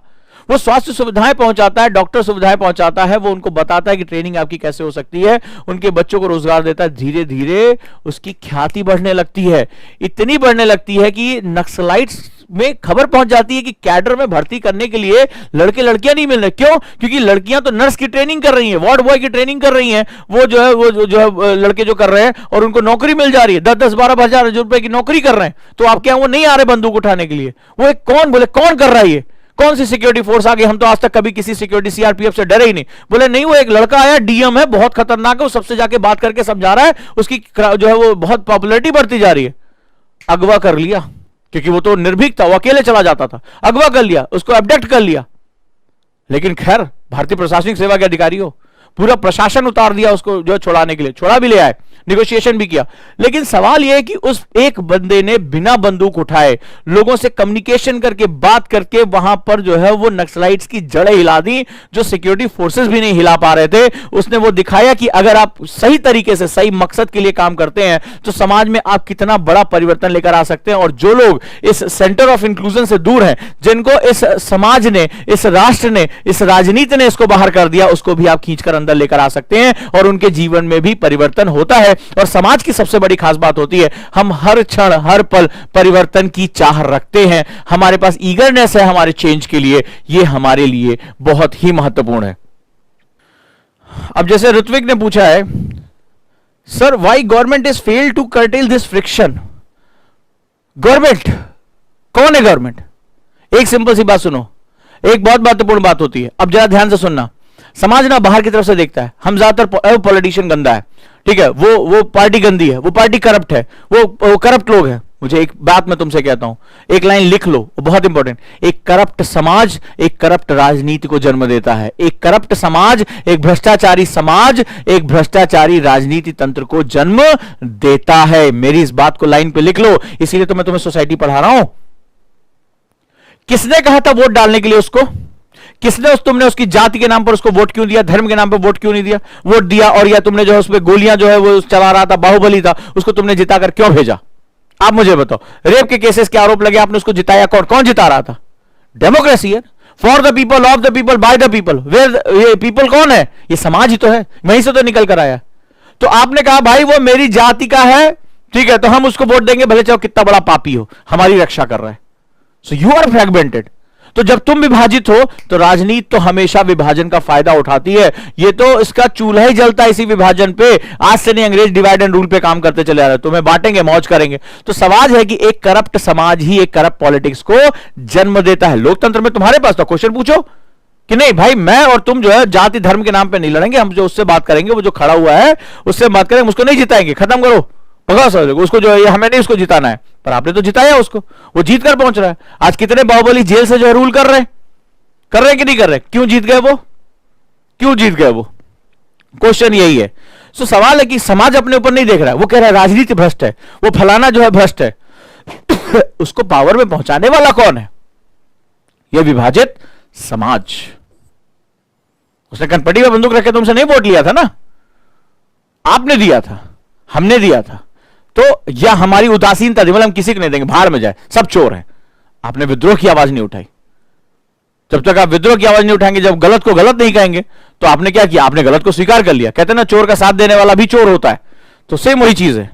वो स्वास्थ्य सुविधाएं पहुंचाता है, डॉक्टर सुविधाएं पहुंचाता है, वो उनको बताता है कि ट्रेनिंग आपकी कैसे हो सकती है, उनके बच्चों को रोजगार देता है। धीरे धीरे उसकी ख्याति बढ़ने लगती है, इतनी बढ़ने लगती है कि नक्सलाइट्स में खबर पहुंच जाती है कि कैडर में भर्ती करने के लिए लड़के लड़कियां नहीं मिल रहे। क्यों? क्योंकि लड़कियां तो नर्स की ट्रेनिंग कर रही हैं, वार्ड बॉय की ट्रेनिंग कर रही हैं, वो जो है लड़के जो कर रहे हैं और उनको नौकरी मिल जा रही है, 10-10 12,000 रुपए की नौकरी कर रहे हैं। तो आप क्या वो नहीं आ रहे बंदूक उठाने के लिए? वो एक कौन बोले कौन कर रहा है ये? कौन सी सिक्योरिटी फोर्स आ गई? हम तो आज तक कभी किसी सिक्योरिटी सीआरपीएफ से डरे ही नहीं। बोले नहीं, वो एक लड़का आया, डीएम है, बहुत खतरनाक है, वो सबसे जाके बात करके समझा रहा है, उसकी जो है वो बहुत पॉपुलैरिटी बढ़ती जा रही है। अगवा कर लिया, क्योंकि वो तो निर्भीक था, वो अकेले चला जाता था, अगवा कर लिया, उसको अबडक्ट कर लिया। लेकिन खैर, भारतीय प्रशासनिक सेवा के अधिकारी हो, पूरा प्रशासन उतार दिया उसको जो है छुड़ाने के लिए, छुड़ा भी ले आए, निगोशिएशन भी किया। लेकिन सवाल यह है कि उस एक बंदे ने बिना बंदूक उठाए लोगों से कम्युनिकेशन करके बात करके वहां पर जो है वो नक्सलाइट्स की जड़ें हिला दी, जो सिक्योरिटी फोर्सेस भी नहीं हिला पा रहे थे। उसने वो दिखाया कि अगर आप सही तरीके से सही मकसद के लिए काम करते हैं तो समाज में आप कितना बड़ा परिवर्तन लेकर आ सकते हैं। और जो लोग इस सेंटर ऑफ इंक्लूजन से दूर हैं, जिनको इस समाज ने, इस राष्ट्र ने, इस राजनीति ने इसको बाहर कर दिया, उसको भी आप खींचकर अंदर लेकर आ सकते हैं और उनके जीवन में भी परिवर्तन होता है। और समाज की सबसे बड़ी खास बात होती है, हम हर क्षण हर पल परिवर्तन की चाह रखते हैं, हमारे पास ईगरनेस है हमारे चेंज के लिए। यह हमारे लिए बहुत ही महत्वपूर्ण है। अब जैसे ऋत्विक ने पूछा है, sir why government is fail to curtail this friction. Government कौन है? गवर्नमेंट, एक सिंपल सी बात सुनो, एक बहुत महत्वपूर्ण बात होती है। अब जरा ध्यान से सुनना। समाज ना बाहर की तरफ से देखता है, हम ज्यादातर पॉलिटिशियन गंदा है, ठीक है, वो पार्टी गंदी है, वो पार्टी करप्ट है, वो करप्ट लोग हैं। मुझे एक बात मैं तुमसे कहता हूं, एक लाइन लिख लो, बहुत इंपॉर्टेंट। एक करप्ट समाज एक करप्ट राजनीति को जन्म देता है। एक करप्ट समाज, एक भ्रष्टाचारी समाज, एक भ्रष्टाचारी राजनीति तंत्र को जन्म देता है। मेरी इस बात को लाइन पे लिख लो, इसीलिए तो मैं तुम्हें सोसाइटी पढ़ा रहा हूं। किसने कहा था वोट डालने के लिए उसको? किसने तुमने उसकी जाति के नाम पर उसको वोट क्यों दिया? धर्म के नाम पर वोट क्यों नहीं दिया? वोट दिया और या तुमने जो है उसमें गोलियां जो है वो चला रहा था, बाहुबली था, उसको तुमने जिताकर क्यों भेजा? आप मुझे बताओ। रेप के केसेस के आरोप लगे, आपने उसको जिताया, कौन कौन जिता रहा था? डेमोक्रेसी है, for the people, of the people, by the people. ये पीपल कौन है? ये समाज ही तो है, वहीं से तो निकल कर आया। तो आपने कहा भाई वो मेरी जाति का है, ठीक है, तो हम उसको वोट देंगे, भले चाहे कितना बड़ा पापी हो, हमारी रक्षा कर रहा है। So you are fragmented. तो जब तुम विभाजित हो तो राजनीति तो हमेशा विभाजन का फायदा उठाती है। ये तो इसका चूल्हा ही जलता है इसी विभाजन पे। आज से नहीं, अंग्रेज डिवाइड एंड रूल पे काम करते चले आ रहे, तुम्हें बांटेंगे, मौज करेंगे। तो सवाल है कि एक करप्ट समाज ही एक करप्ट पॉलिटिक्स को जन्म देता है। लोकतंत्र में तुम्हारे पास तो क्वेश्चन पूछो कि नहीं भाई, मैं और तुम जो है जाति धर्म के नाम पे नहीं लड़ेंगे, हम जो उससे बात करेंगे, वो जो खड़ा हुआ है उससे बात करेंगे, उसको नहीं जिताएंगे, खत्म करो, भगा सर उसको, जो है हमें नहीं उसको जिताना है। पर आपने तो जिताया उसको, वो जीत कर पहुंच रहा है। आज कितने बाहुबली जेल से जो है रूल कर रहे कि नहीं कर रहे? क्यों जीत गए वो? क्यों जीत गए वो? क्वेश्चन यही है। सो सवाल है कि समाज अपने ऊपर नहीं देख रहा है, वो कह रहा है राजनीति भ्रष्ट है, वो फलाना जो है भ्रष्ट है। उसको पावर में पहुंचाने वाला कौन है? यह विभाजित समाज। उसने कनपटी में बंदूक रखे तुमसे नहीं वोट लिया था ना, आपने दिया था, हमने दिया था। तो यह हमारी उदासीनता थी, मतलब हम किसी को नहीं देंगे, भाड़ में जाए, सब चोर हैं। आपने विद्रोह की आवाज नहीं उठाई। जब तक आप विद्रोह की आवाज नहीं उठाएंगे, जब गलत को गलत नहीं कहेंगे, तो आपने क्या किया? आपने गलत को स्वीकार कर लिया। कहते हैं ना, चोर का साथ देने वाला भी चोर होता है। तो सेम वही चीज है।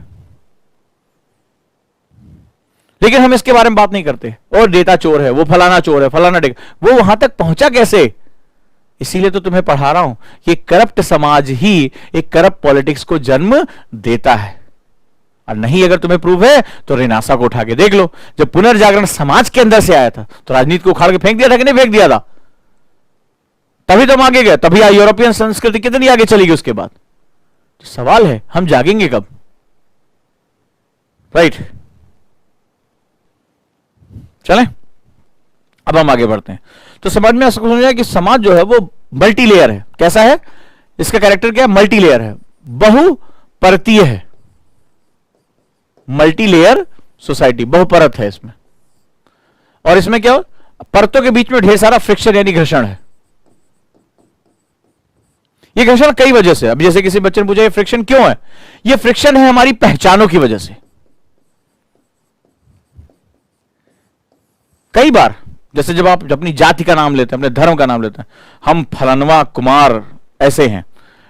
लेकिन हम इसके बारे में बात नहीं करते। और डेटा चोर है, वो फलाना चोर है, फलाना डेटा, वो वहां तक पहुंचा कैसे? इसीलिए तो तुम्हें पढ़ा रहा हूं कि करप्ट समाज ही एक करप्ट पॉलिटिक्स को जन्म देता है। और नहीं अगर तुम्हें प्रूव है तो रेनासा को उठा के देख लो। जब पुनर्जागरण समाज के अंदर से आया था तो राजनीति को उखाड़ के फेंक दिया था कि नहीं फेंक दिया था? तभी तो हम आगे गए, तभी यूरोपियन संस्कृति कितनी आगे चली गई उसके बाद। तो सवाल है हम जागेंगे कब? राइट, चलें अब हम आगे बढ़ते हैं। तो समझ में समझ कि समाज जो है वो मल्टी लेयर है। कैसा है? इसका कैरेक्टर क्या है? मल्टी लेयर है, बहुपरतीय है। मल्टी लेयर सोसाइटी, बहुपरत है इसमें। और इसमें क्या हो? परतों के बीच में ढेर सारा फ्रिक्शन यानी घर्षण है। ये घर्षण कई वजह से, अब जैसे किसी बच्चे ने पूछा ये फ्रिक्शन क्यों है? ये फ्रिक्शन है हमारी पहचानों की वजह से। कई बार जैसे जब आप अपनी जाति का नाम लेते हैं, अपने धर्म का नाम लेते हैं, हम फलानवा कुमार ऐसे हैं,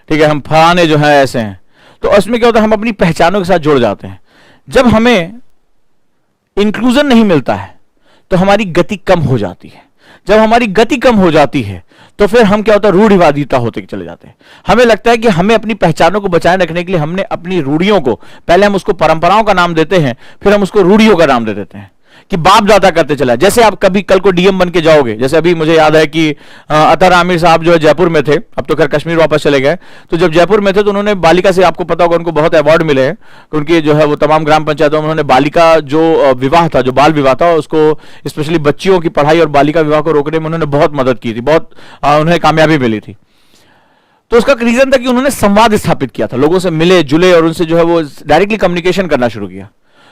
ठीक है, हम फलाने जो है ऐसे हैं, तो उसमें क्या होता है? हम अपनी पहचानों के साथ जुड़ जाते हैं। जब हमें इंक्लूजन नहीं मिलता है तो हमारी गति कम हो जाती है। जब हमारी गति कम हो जाती है तो फिर हम क्या होता है, रूढ़िवादिता होते चले जाते हैं। हमें लगता है कि हमें अपनी पहचानों को बचाए रखने के लिए हमने अपनी रूढ़ियों को, पहले हम उसको परंपराओं का नाम देते हैं, फिर हम उसको रूढ़ियों का नाम दे देते हैं कि बाप दादा करते चला। जैसे आप कभी कल को डीएम बन के जाओगे, जैसे अभी मुझे याद है कि अतर आमिर साहब जो है जयपुर में थे, अब तो खैर कश्मीर वापस चले गए, तो जब जयपुर में थे तो उन्होंने बालिका से, आपको पता होगा उनको बहुत अवार्ड मिले हैं, उनके जो है वो तमाम ग्राम पंचायतों में उन्होंने बालिका जो विवाह था, जो बाल विवाह था, उसको स्पेशली बच्चियों की पढ़ाई और बालिका विवाह को रोकने में उन्होंने बहुत मदद की थी, बहुत उन्हें कामयाबी मिली थी। तो उसका रीजन था कि उन्होंने संवाद स्थापित किया था, लोगों से मिले जुले और उनसे जो है वो डायरेक्टली कम्युनिकेशन करना शुरू किया।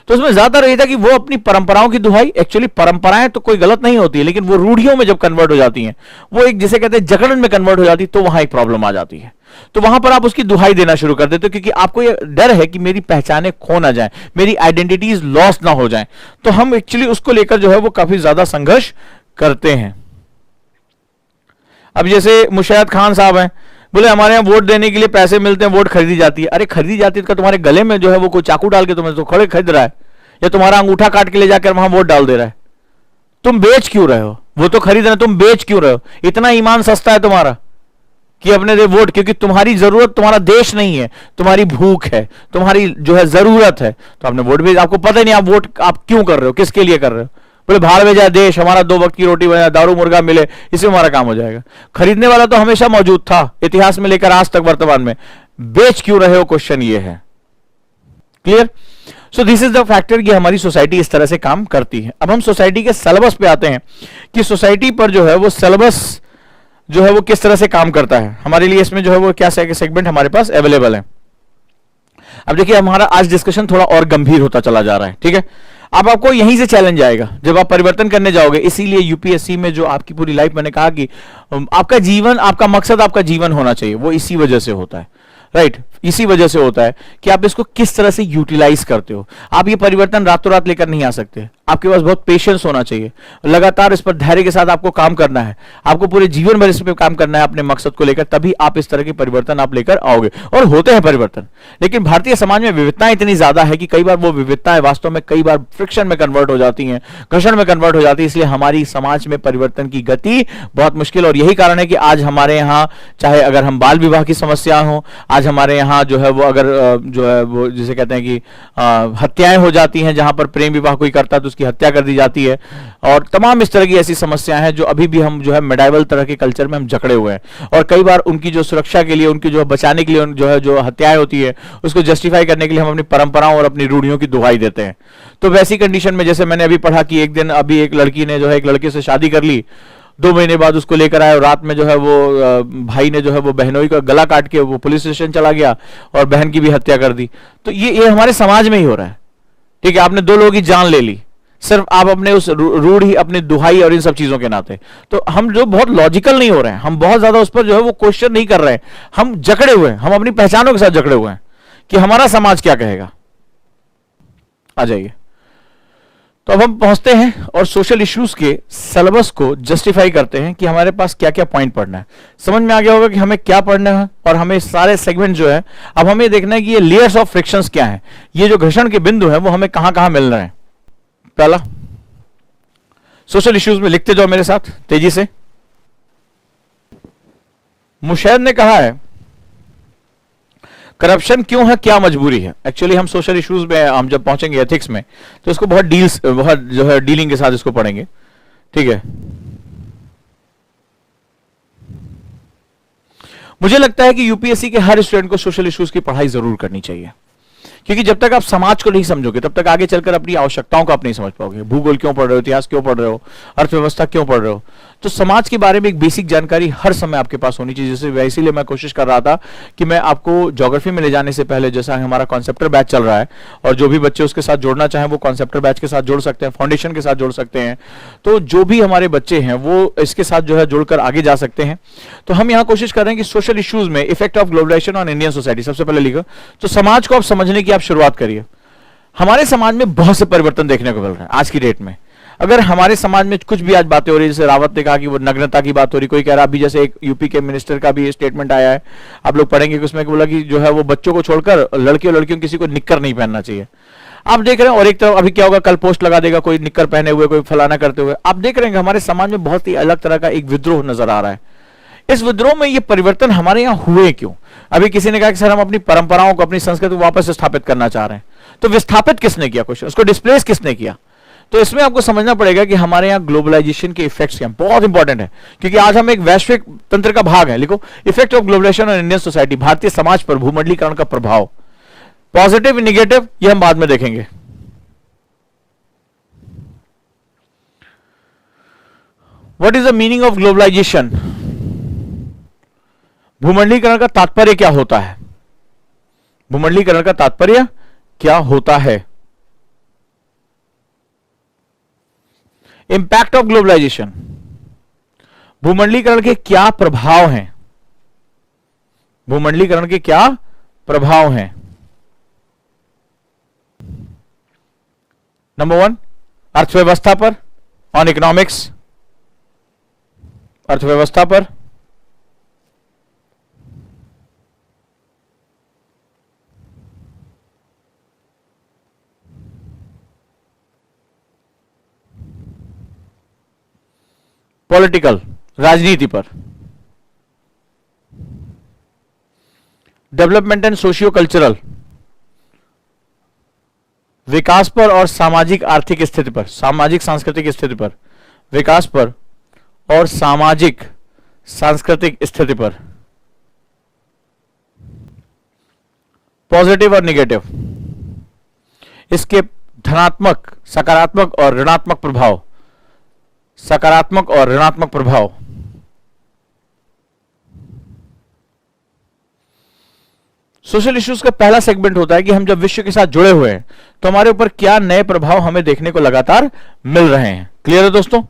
तो उसमें ज्यादातर यही था कि वो अपनी परंपराओं की दुहाई, एक्चुअली परंपराएं तो कोई गलत नहीं होती है, लेकिन वो रूढ़ियों में जब कन्वर्ट हो जाती हैं, वो एक जिसे कहते हैं जकड़न में कन्वर्ट हो जाती है, तो वहां एक प्रॉब्लम आ जाती है। तो वहां पर आप उसकी दुहाई देना शुरू कर देते हो, क्योंकि आपको ये डर है कि मेरी पहचाने खो ना जाए, मेरी आइडेंटिटीज लॉस ना हो जाए। तो हम एक्चुअली उसको लेकर जो है वो काफी ज्यादा संघर्ष करते हैं। अब जैसे मुशर्रफ खान साहब हैं, बोले हमारे यहाँ वोट देने के लिए पैसे मिलते हैं, वोट खरीदी जाती है। अरे खरीदी जाती है तो तुम्हारे गले में जो है वो कोई चाकू डाल के तुम्हें तो खड़े खरीद रहा है, या तुम्हारा अंगूठा काट के ले जाकर वहां वोट डाल दे रहा है। तुम बेच क्यों रहे हो? वो तो खरीद रहे, तुम बेच क्यों रहे हो? इतना ईमान सस्ता है तुम्हारा कि अपने दे वोट, क्योंकि तुम्हारी जरूरत तुम्हारा देश नहीं है, तुम्हारी भूख है, तुम्हारी जो है जरूरत है, तो आपने वोट भी, आपको पता ही नहीं आप वोट आप क्यों कर रहे हो, किसके लिए कर रहे हो। बोले भाड़ में जाए देश, हमारा 2 वक्त की रोटी बने, दारू मुर्गा मिले, इससे हमारा काम हो जाएगा। खरीदने वाला तो हमेशा मौजूद था, इतिहास में लेकर आज तक वर्तमान में। बेच क्यों रहे हो, क्वेश्चन ये है। Clear? So this is the factor कि हमारी सोसाइटी इस तरह से काम करती है। अब हम सोसाइटी के सिलेबस पे आते हैं कि सोसाइटी पर जो है वो सिलेबस जो है वो किस तरह से काम करता है। हमारे लिए इसमें जो है वो क्या सेगमेंट हमारे पास अवेलेबल है। अब देखिए हमारा आज डिस्कशन थोड़ा और गंभीर होता चला जा रहा है, ठीक है। अब आपको यहीं से चैलेंज आएगा जब आप परिवर्तन करने जाओगे। इसीलिए यूपीएससी में जो आपकी पूरी लाइफ, मैंने कहा कि आपका जीवन, आपका मकसद आपका जीवन होना चाहिए, वो इसी वजह से होता है, राइट। इसी वजह से होता है कि आप इसको किस तरह से यूटिलाइज करते हो। आप ये परिवर्तन रातों रात लेकर नहीं आ सकते, आपके पास बहुत पेशेंस होना चाहिए, लगातार इस पर धैर्य के साथ आपको काम करना है, आपको पूरे जीवन भर इस पर काम करना है अपने मकसद को लेकर, तभी आप इस तरह के परिवर्तन आप लेकर आओगे। और होते हैं परिवर्तन, लेकिन भारतीय समाज में विविधताएं इतनी ज्यादा है कि कई बार वो विविधताएं वास्तव में कई बार फ्रिक्शन में कन्वर्ट हो जाती हैं, घर्षण में कन्वर्ट हो जाती है। इसलिए हमारी समाज में परिवर्तन की गति बहुत मुश्किल, और यही कारण है कि आज हमारे यहाँ, चाहे अगर हम बाल विवाह की समस्या हो, आज हमारे यहाँ जो है वो अगर जो है वो जिसे कहते हैं कि हत्याएं हो जाती हैं, जहां पर प्रेम विवाह कोई करता है तो उसकी हत्या कर दी जाती है, और तमाम इस तरह की ऐसी समस्याएं हैं जो अभी भी हम जो है मेडाइवल तरह के कल्चर में हम जकड़े हुए हैं। और कई बार उनकी जो सुरक्षा के लिए, उनकी जो बचाने के लिए जो है जो हत्याएं होती है, उसको जस्टिफाई करने के लिए हम अपनी परंपराओं और अपनी रूढ़ियों की दुहाई देते हैं। तो वैसी कंडीशन में, जैसे मैंने अभी पढ़ा कि एक दिन अभी एक लड़की ने जो है एक लड़के से शादी कर ली, 2 महीने बाद उसको लेकर आए और रात में जो है वो भाई ने जो है वो बहनोई का गला काट के वो पुलिस स्टेशन चला गया और बहन की भी हत्या कर दी। तो ये हमारे समाज में ही हो रहा है, ठीक है। आपने 2 लोगों की जान ले ली सिर्फ आप अपने उस रूढ़ी, अपनी दुहाई और इन सब चीजों के नाते। तो हम जो बहुत लॉजिकल नहीं हो रहे हैं, हम बहुत ज्यादा उस पर जो है वो क्वेश्चन नहीं कर रहे हैं, हम जकड़े हुए हैं, हम अपनी पहचानों के साथ जकड़े हुए हैं कि हमारा समाज क्या कहेगा। आ जाइए, तो अब हम पहुंचते हैं और सोशल इश्यूज के सिलेबस को जस्टिफाई करते हैं कि हमारे पास क्या क्या पॉइंट पढ़ना है। समझ में आ गया होगा कि हमें क्या पढ़ना है, और हमें सारे सेगमेंट जो है, अब हमें देखना है कि ये लेयर्स ऑफ फ्रिक्शंस क्या है, ये जो घर्षण के बिंदु है वो हमें कहां कहां मिल रहे हैं। पहला, सोशल इश्यूज में लिखते जाओ मेरे साथ तेजी से। मुशैद ने कहा है करप्शन क्यों है, क्या मजबूरी है। एक्चुअली हम सोशल इश्यूज में, हम जब पहुंचेंगे एथिक्स में, तो इसको बहुत जो है डीलिंग के साथ इसको पढ़ेंगे, ठीक है। मुझे लगता है कि यूपीएससी के हर स्टूडेंट को सोशल इश्यूज की पढ़ाई जरूर करनी चाहिए, क्योंकि जब तक आप समाज को नहीं समझोगे तब तक आगे चलकर अपनी आवश्यकताओं को आप नहीं समझ पाओगे। भूगोल क्यों पढ़ रहे हो, इतिहास क्यों पढ़ रहे हो, अर्थव्यवस्था क्यों पढ़ रहे हो, तो समाज के बारे में एक बेसिक जानकारी हर समय आपके पास होनी चाहिए। जैसे इसीलिए मैं कोशिश कर रहा था कि मैं आपको ज्योग्राफी में ले जाने से पहले, जैसा हमारा कॉन्सेप्टर बैच चल रहा है, और जो भी बच्चे उसके साथ जोड़ना चाहें वो कॉन्सेप्टर बैच के साथ जोड़ सकते हैं, फाउंडेशन के साथ जोड़ सकते हैं। तो जो भी हमारे बच्चे हैं वो इसके साथ जो है जुड़कर आगे जा सकते हैं। तो हम यहाँ कोशिश कर रहे हैं कि सोशल इश्यूज में effect of globalisation on Indian society, सबसे पहले लिखो तो समाज को आप समझने की आप शुरुआत करिए। हमारे समाज में बहुत से परिवर्तन देखने को मिल रहे हैं आज की डेट में। अगर हमारे समाज में कुछ भी आज बातें हो रही है, जैसे रावत ने कहा कि वो नग्नता की बात हो रही, कोई कह रहा अभी जैसे एक यूपी के मिनिस्टर का भी स्टेटमेंट आया है, आप लोग पढ़ेंगे कि उसमें बोला कि जो है वो बच्चों को छोड़कर लड़के और लड़कियों किसी को निक्कर नहीं पहनना चाहिए। आप देख रहे हैं, और एक तरफ अभी क्या होगा, कल पोस्ट लगा देगा कोई निक्कर पहने हुए, कोई फलाना करते हुए। आप देख रहे हैं कि हमारे समाज में बहुत ही अलग तरह का एक विद्रोह नजर आ रहा है। इस विद्रोह में ये परिवर्तन हमारे यहां हुए क्यों? अभी किसी ने कहा कि सर हम अपनी परंपराओं को, अपनी संस्कृति को वापस स्थापित करना चाह रहे हैं। तो विस्थापित किसने किया, क्वेश्चन, उसको डिस्प्लेस किसने किया? तो इसमें आपको समझना पड़ेगा कि हमारे यहाँ ग्लोबलाइजेशन के इफेक्ट्स क्या बहुत इंपॉर्टेंट है, क्योंकि आज हम एक वैश्विक तंत्र का भाग है। लिखो, effect of globalisation on Indian society, भारतीय समाज पर भूमंडलीकरण का प्रभाव, पॉजिटिव निगेटिव, ये हम बाद में देखेंगे। What is the meaning of globalisation? भूमंडलीकरण का तात्पर्य क्या होता है? भूमंडलीकरण का तात्पर्य क्या होता है? इंपैक्ट ऑफ ग्लोबलाइजेशन, भूमंडलीकरण के क्या प्रभाव हैं? भूमंडलीकरण के क्या प्रभाव हैं? नंबर 1, अर्थव्यवस्था पर, ऑन इकोनॉमिक्स, अर्थव्यवस्था पर। पॉलिटिकल, राजनीति पर। डेवलपमेंट एंड सोशियो कल्चरल, विकास पर और सामाजिक आर्थिक स्थिति पर, सामाजिक सांस्कृतिक स्थिति पर, विकास पर और सामाजिक सांस्कृतिक स्थिति पर। पॉजिटिव और निगेटिव, इसके धनात्मक, सकारात्मक और ऋणात्मक प्रभाव, सकारात्मक और ऋणात्मक प्रभाव। सोशल इश्यूज का पहला सेगमेंट होता है कि हम जब विश्व के साथ जुड़े हुए हैं तो हमारे ऊपर क्या नए प्रभाव हमें देखने को लगातार मिल रहे हैं। क्लियर है दोस्तों?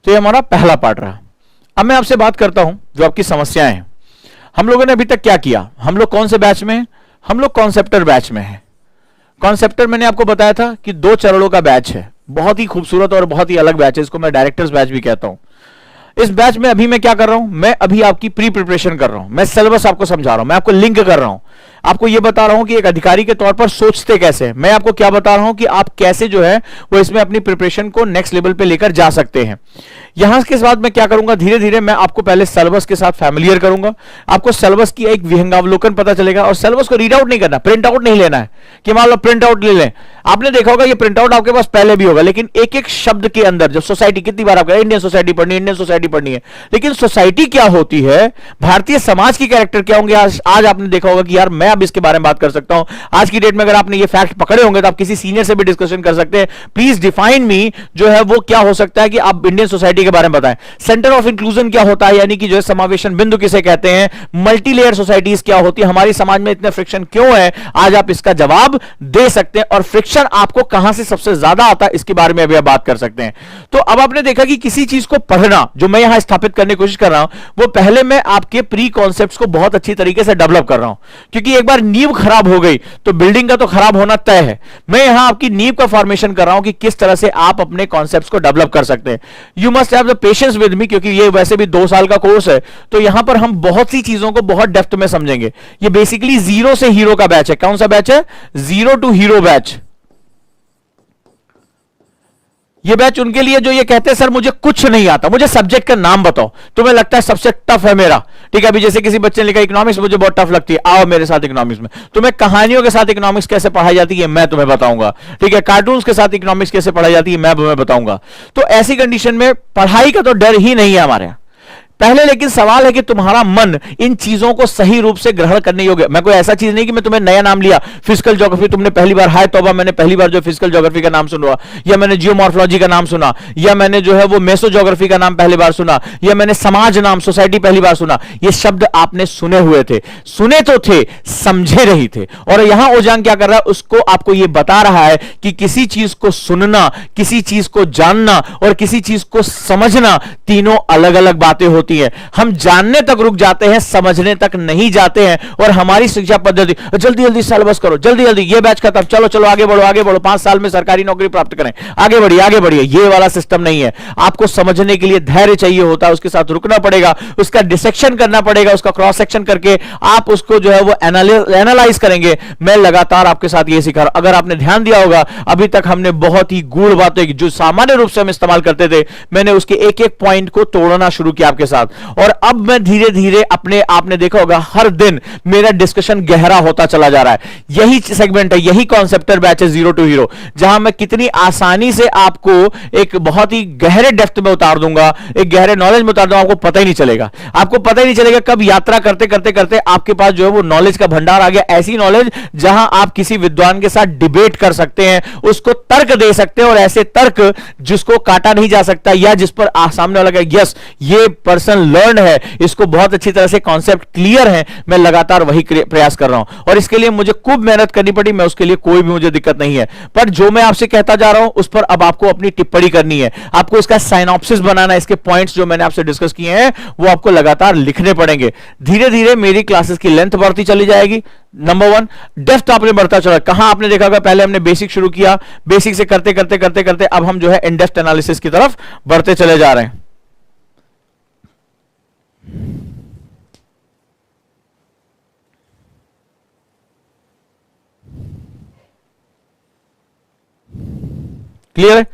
तो ये हमारा पहला पार्ट रहा। अब मैं आपसे बात करता हूं जो आपकी समस्याएं हैं। हम लोगों ने अभी तक क्या किया? हम लोग कौन से बैच में हैं? हम लोग कॉन्सेप्टर बैच में हैं। कॉन्सेप्टर मैंने आपको बताया था कि 2 चरणों का बैच है, बहुत ही खूबसूरत और बहुत ही अलग बैच है, इसको मैं डायरेक्टर्स बैच भी कहता हूं। इस बैच में अभी मैं क्या कर रहा हूं? मैं अभी आपकी प्री प्रिपरेशन कर रहा हूं, मैं सिलेबस आपको समझा रहा हूं, मैं आपको लिंक कर रहा हूं, आपको यह बता रहा हूं कि एक अधिकारी के तौर पर सोचते कैसे हैं। मैं आपको क्या बता रहा हूं कि आप कैसे जो है वो इसमें अपनी प्रिपरेशन को नेक्स्ट लेवल पे लेकर जा सकते हैं। यहां के बाद मैं क्या करूंगा, धीरे धीरे मैं आपको पहले सिलेबस के साथ फैमिलियर करूंगा, आपको सिलेबस की एक विहंगावलोकन पता चलेगा। और सिलेबस को रीड आउट नहीं करना, प्रिंट आउट नहीं लेना है कि मान लो प्रिंट आउट ले लें। आपने देखा होगा ये प्रिंट आउट आपके पास पहले भी होगा, लेकिन एक एक शब्द के अंदर, जब सोसाइटी, कितनी बार आपका इंडियन सोसाइटी पढ़नी है, इंडियन सोसाइटी पढ़नी है, लेकिन सोसाइटी क्या होती है, भारतीय समाज की कैरेक्टर क्या होंगे, आज आपने देखा होगा कि यार मैं अब इसके बारे में बात कर सकता हूं। आज की डेट में अगर आपने ये फैक्ट पकड़े होंगे तो आप किसी सीनियर से भी डिस्कशन कर सकते हैं, प्लीज डिफाइन मी, जो है वो क्या हो सकता है कि आप इंडियन सोसाइटी के बारे में बताएं। सेंटर ऑफ इंक्लूजन क्या होता है, यानी कि जो है समावेशन बिंदु किसे कहते हैं, मल्टीलेयर सोसाइटीज क्या होती है, हमारी समाज में इतने फ्रिक्शन क्यों है, आज आप इसका जवाब दे सकते हैं। और फ्रिक्शन आपको कहां से सबसे ज्यादा आता है, इसके बारे में अभी आप बात कर सकते हैं। तो अब आपने देखा कि किसी चीज को पढ़ना, जो मैं यहां स्थापित करने की कोशिश कर रहा हूं, वो पहले मैं आपके प्री कॉन्सेप्ट्स को बहुत अच्छी तरीके से डेवलप कर रहा हूं, क्योंकि एक बार नींव खराब हो गई तो बिल्डिंग का तो खराब होना तय है। मैं यहां आपकी नींव का फॉर्मेशन कर रहा हूं कि किस तरह से आप अपने कॉन्सेप्ट्स को डेवलप कर सकते हैं। You must have the patience with me, क्योंकि ये वैसे भी 2 साल का कोर्स है, तो यहां पर हम बहुत सी चीजों को बहुत डेप्थ में समझेंगे। ये बेसिकली 0 से हीरो का बैच है। कौन सा बैच है? 0 टू हीरो बैच। ये बैच उनके लिए जो ये कहते हैं सर मुझे कुछ नहीं आता, मुझे सब्जेक्ट का नाम बताओ, तुम्हें लगता है सबसे टफ है मेरा, ठीक है। अभी जैसे किसी बच्चे ने लिखा इकोनॉमिक्स मुझे बहुत टफ लगती है, आओ मेरे साथ इकोनॉमिक्स में। तुम्हें कहानियों के साथ इकोनॉमिक्स कैसे पढ़ाई जाती है मैं तुम्हें बताऊंगा, ठीक है। कार्टून्स के साथ इकोनॉमिक्स कैसे पढ़ाई जाती है मैं तुम्हें बताऊंगा। तो ऐसी कंडीशन में पढ़ाई का तो डर ही नहीं है हमारे यहां पहले, लेकिन सवाल है कि तुम्हारा मन इन चीजों को सही रूप से ग्रहण करने योग्य। मैं कोई ऐसा चीज नहीं कि मैं तुम्हें नया नाम लिया, फिजिकल ज्योग्राफी तुमने पहली बार, हाय तौबा, मैंने पहली बार जो फिजिकल ज्योग्राफी का नाम सुना, या मैंने जियोमॉर्फोलॉजी का नाम सुना, या मैंने जो है वो मेसो ज्योग्राफी का नाम पहली बार सुना, या मैंने समाज नाम, सोसाइटी पहली बार सुना। ये शब्द आपने सुने हुए थे, सुने तो थे, समझे नहीं थे। और यहां ओजांग क्या कर रहा है, उसको आपको ये बता रहा है कि किसी चीज को सुनना, किसी चीज को जानना और किसी चीज को समझना, तीनों अलग अलग बातें होती होती है। हम जानने तक रुक जाते हैं, समझने तक नहीं जाते हैं। और हमारी शिक्षा पद्धति जल्दी जल्दी सिलेबस करो, जल्दी जल्दी ये बैच खत्म, चलो चलो आगे बढ़ो आगे बढ़ो, 5 साल में सरकारी नौकरी प्राप्त करें, आगे बढ़िए आगे बढ़िए। ये वाला सिस्टम नहीं है। आपको समझने के लिए धैर्य चाहिए होता है, उसके साथ रुकना पड़ेगा, उसका डिसेक्शन करना पड़ेगा, उसका क्रॉस सेक्शन करके आप उसको जो है वो एनालाइज करेंगे। मैं लगातार आपके साथ ये सिखा रहा हूं। अगर आपने ध्यान दिया होगा, अभी तक हमने बहुत ही गूढ़ बातें जो सामान्य रूप से हम इस्तेमाल करते थे, मैंने उसके एक एक पॉइंट को तोड़ना शुरू किया आपके साथ। और अब मैं धीरे धीरे अपने, आपने देखा होगा हर दिन मेरा डिस्कशन गहरा होता चला जा रहा है। यही सेगमेंट है, यही कॉन्सेप्टर बैच है जीरो टू हीरो, जहां मैं कितनी आसानी से आपको एक बहुत ही गहरे डेप्थ में उतार दूंगा, एक गहरे नॉलेज में उतार दूंगा। आपको पता ही नहीं चलेगा, आपको पता ही नहीं चलेगा कब यात्रा करते करते करते आपके पास जो है वो नॉलेज का भंडार आ गया। ऐसी नॉलेज जहां आप किसी विद्वान के साथ डिबेट कर सकते हैं, उसको तर्क दे सकते हैं, और ऐसे तर्क जिसको काटा नहीं जा सकता, या जिस पर सामने वाला कहे यस ये पर्सन लर्न है, इसको बहुत अच्छी तरह से कॉन्सेप्ट क्लियर है। मैं लगातार वही प्रयास कर रहा हूं, और इसके लिए मुझे खूब मेहनत करनी पड़ी। मैं उसके लिए कोई भी मुझे दिक्कत नहीं है, पर जो मैं आपसे कहता जा रहा हूं उस पर अब आपको अपनी टिप्पणी करनी है, आपको इसका साइनॉप्सिस बनाना है। इसके पॉइंट्स जो मैंने आपसे डिस्कस किए हैं वो आपको लगातार लिखने पड़ेंगे। धीरे धीरे मेरी क्लासेस की लेंथ बढ़ती चली जाएगी। नंबर 1, डेप्थ आपने बढ़ता चला। कहां आपने देखा होगा, पहले हमने बेसिक शुरू किया, बेसिक से करते करते करते करते अब हम जो है इन डेप्थ एनालिसिस की तरफ बढ़ते चले जा रहे हैं। क्लियर है?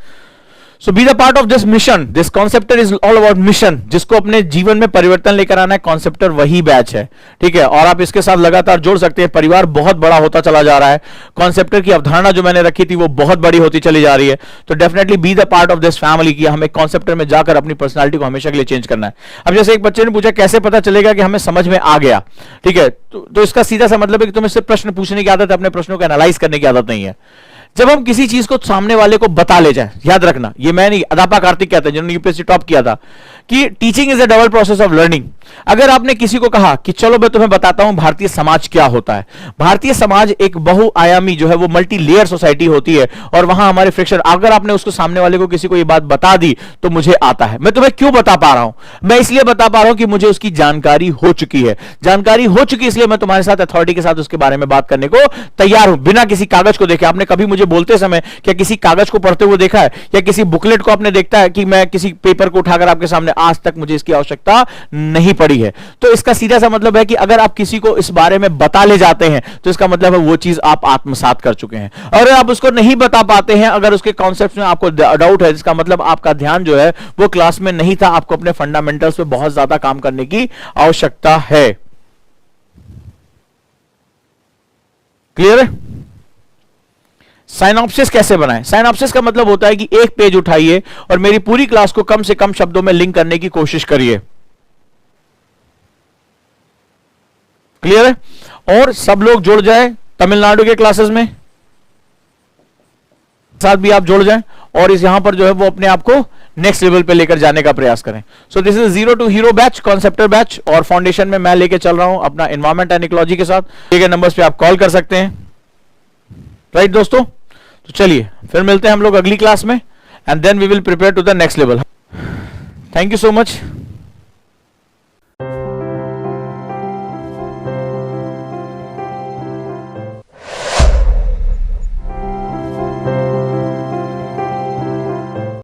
So be the part of this mission. This concepter is all about mission, जिसको अपने जीवन में परिवर्तन लेकर आना है। कॉन्सेप्टर वही बैच है, ठीक है। और आप इसके साथ लगातार जोड़ सकते हैं। परिवार बहुत बड़ा होता चला जा रहा है। कॉन्सेप्टर की अवधारणा जो मैंने रखी थी वो बहुत बड़ी होती चली जा रही है। तो definitely be the part of this family की हमें कॉन्सेप्टर में जाकर अपनी पर्सनालिटी को हमेशा के लिए चेंज करना है। अब जैसे एक बच्चे ने पूछा कैसे पता चलेगा कि हमें समझ में आ गया, ठीक है, तो इसका सीधा सा मतलब है कि तुम्हें सिर्फ प्रश्न पूछने की आदत है, अपने प्रश्नों को एनालाइज करने की आदत नहीं है। जब हम किसी चीज को सामने वाले को बता ले जाए, याद रखना, ये मैं नहीं, अदापा कार्तिक कहते हैं जिन्होंने यूपीएससी टॉप किया था, कि teaching is a double process of learning. अगर आपने किसी को कहा कि चलो मैं तुम्हें बताता हूं भारतीय समाज क्या होता है, भारतीय समाज एक बहुआयामी जो है वो मल्टी लेयर सोसाइटी होती है, और वहां हमारे फ्रिक्शन, अगर आपने उसको सामने वाले को किसी को ये बात बता दी तो मुझे आता है। मैं तुम्हें क्यों बता पा रहा हूं? मैं इसलिए बता पा रहा हूं कि मुझे उसकी जानकारी हो चुकी है। जानकारी हो चुकी, इसलिए मैं तुम्हारे साथ अथॉरिटी के साथ उसके बारे में बात करने को तैयार हूं, बिना किसी कागज को देखे। आपने कभी मुझे बोलते समय क्या किसी कागज को पढ़ते हुए देखा है, या किसी बुकलेट को आपने देखता है कि मैं किसी पेपर को उठाकर आपके सामने? आज तक मुझे इसकी आवश्यकता नहीं पड़ी है। तो इसका सीधा सा मतलब है कि अगर आप किसी को इस बारे में बता ले जाते हैं तो इसका मतलब है वो चीज आप आत्मसात कर चुके हैं। और अगर आप उसको नहीं बता पाते हैं, अगर उसके कॉन्सेप्ट में आपको डाउट है, इसका मतलब आपका ध्यान जो है वो क्लास में नहीं था। आपको अपने फंडामेंटल्स पे बहुत ज्यादा काम करने की आवश्यकता है। क्लियर है? साइनॉप्सिस कैसे बनाएं? साइनॉप्सिस का मतलब होता है कि एक पेज उठाइए और मेरी पूरी क्लास को कम से कम शब्दों में लिंक करने की कोशिश करिए। क्लियर है? और सब लोग जुड़ जाए तमिलनाडु के क्लासेस में, साथ भी आप जुड़ जाएं, और इस यहां पर जो है वो अपने आप को नेक्स्ट लेवल पे लेकर जाने का प्रयास करें। So this is zero to hero batch, concepter batch, और फाउंडेशन में मैं लेके चल रहा हूं अपना एनवायरमेंट एंड इकोलॉजी के साथ। ठीक है, नंबर्स पे आप कॉल कर सकते हैं। राइट दोस्तों, तो चलिए फिर मिलते हैं हम लोग अगली क्लास में, and then we will prepare to the next level. Thank you so much.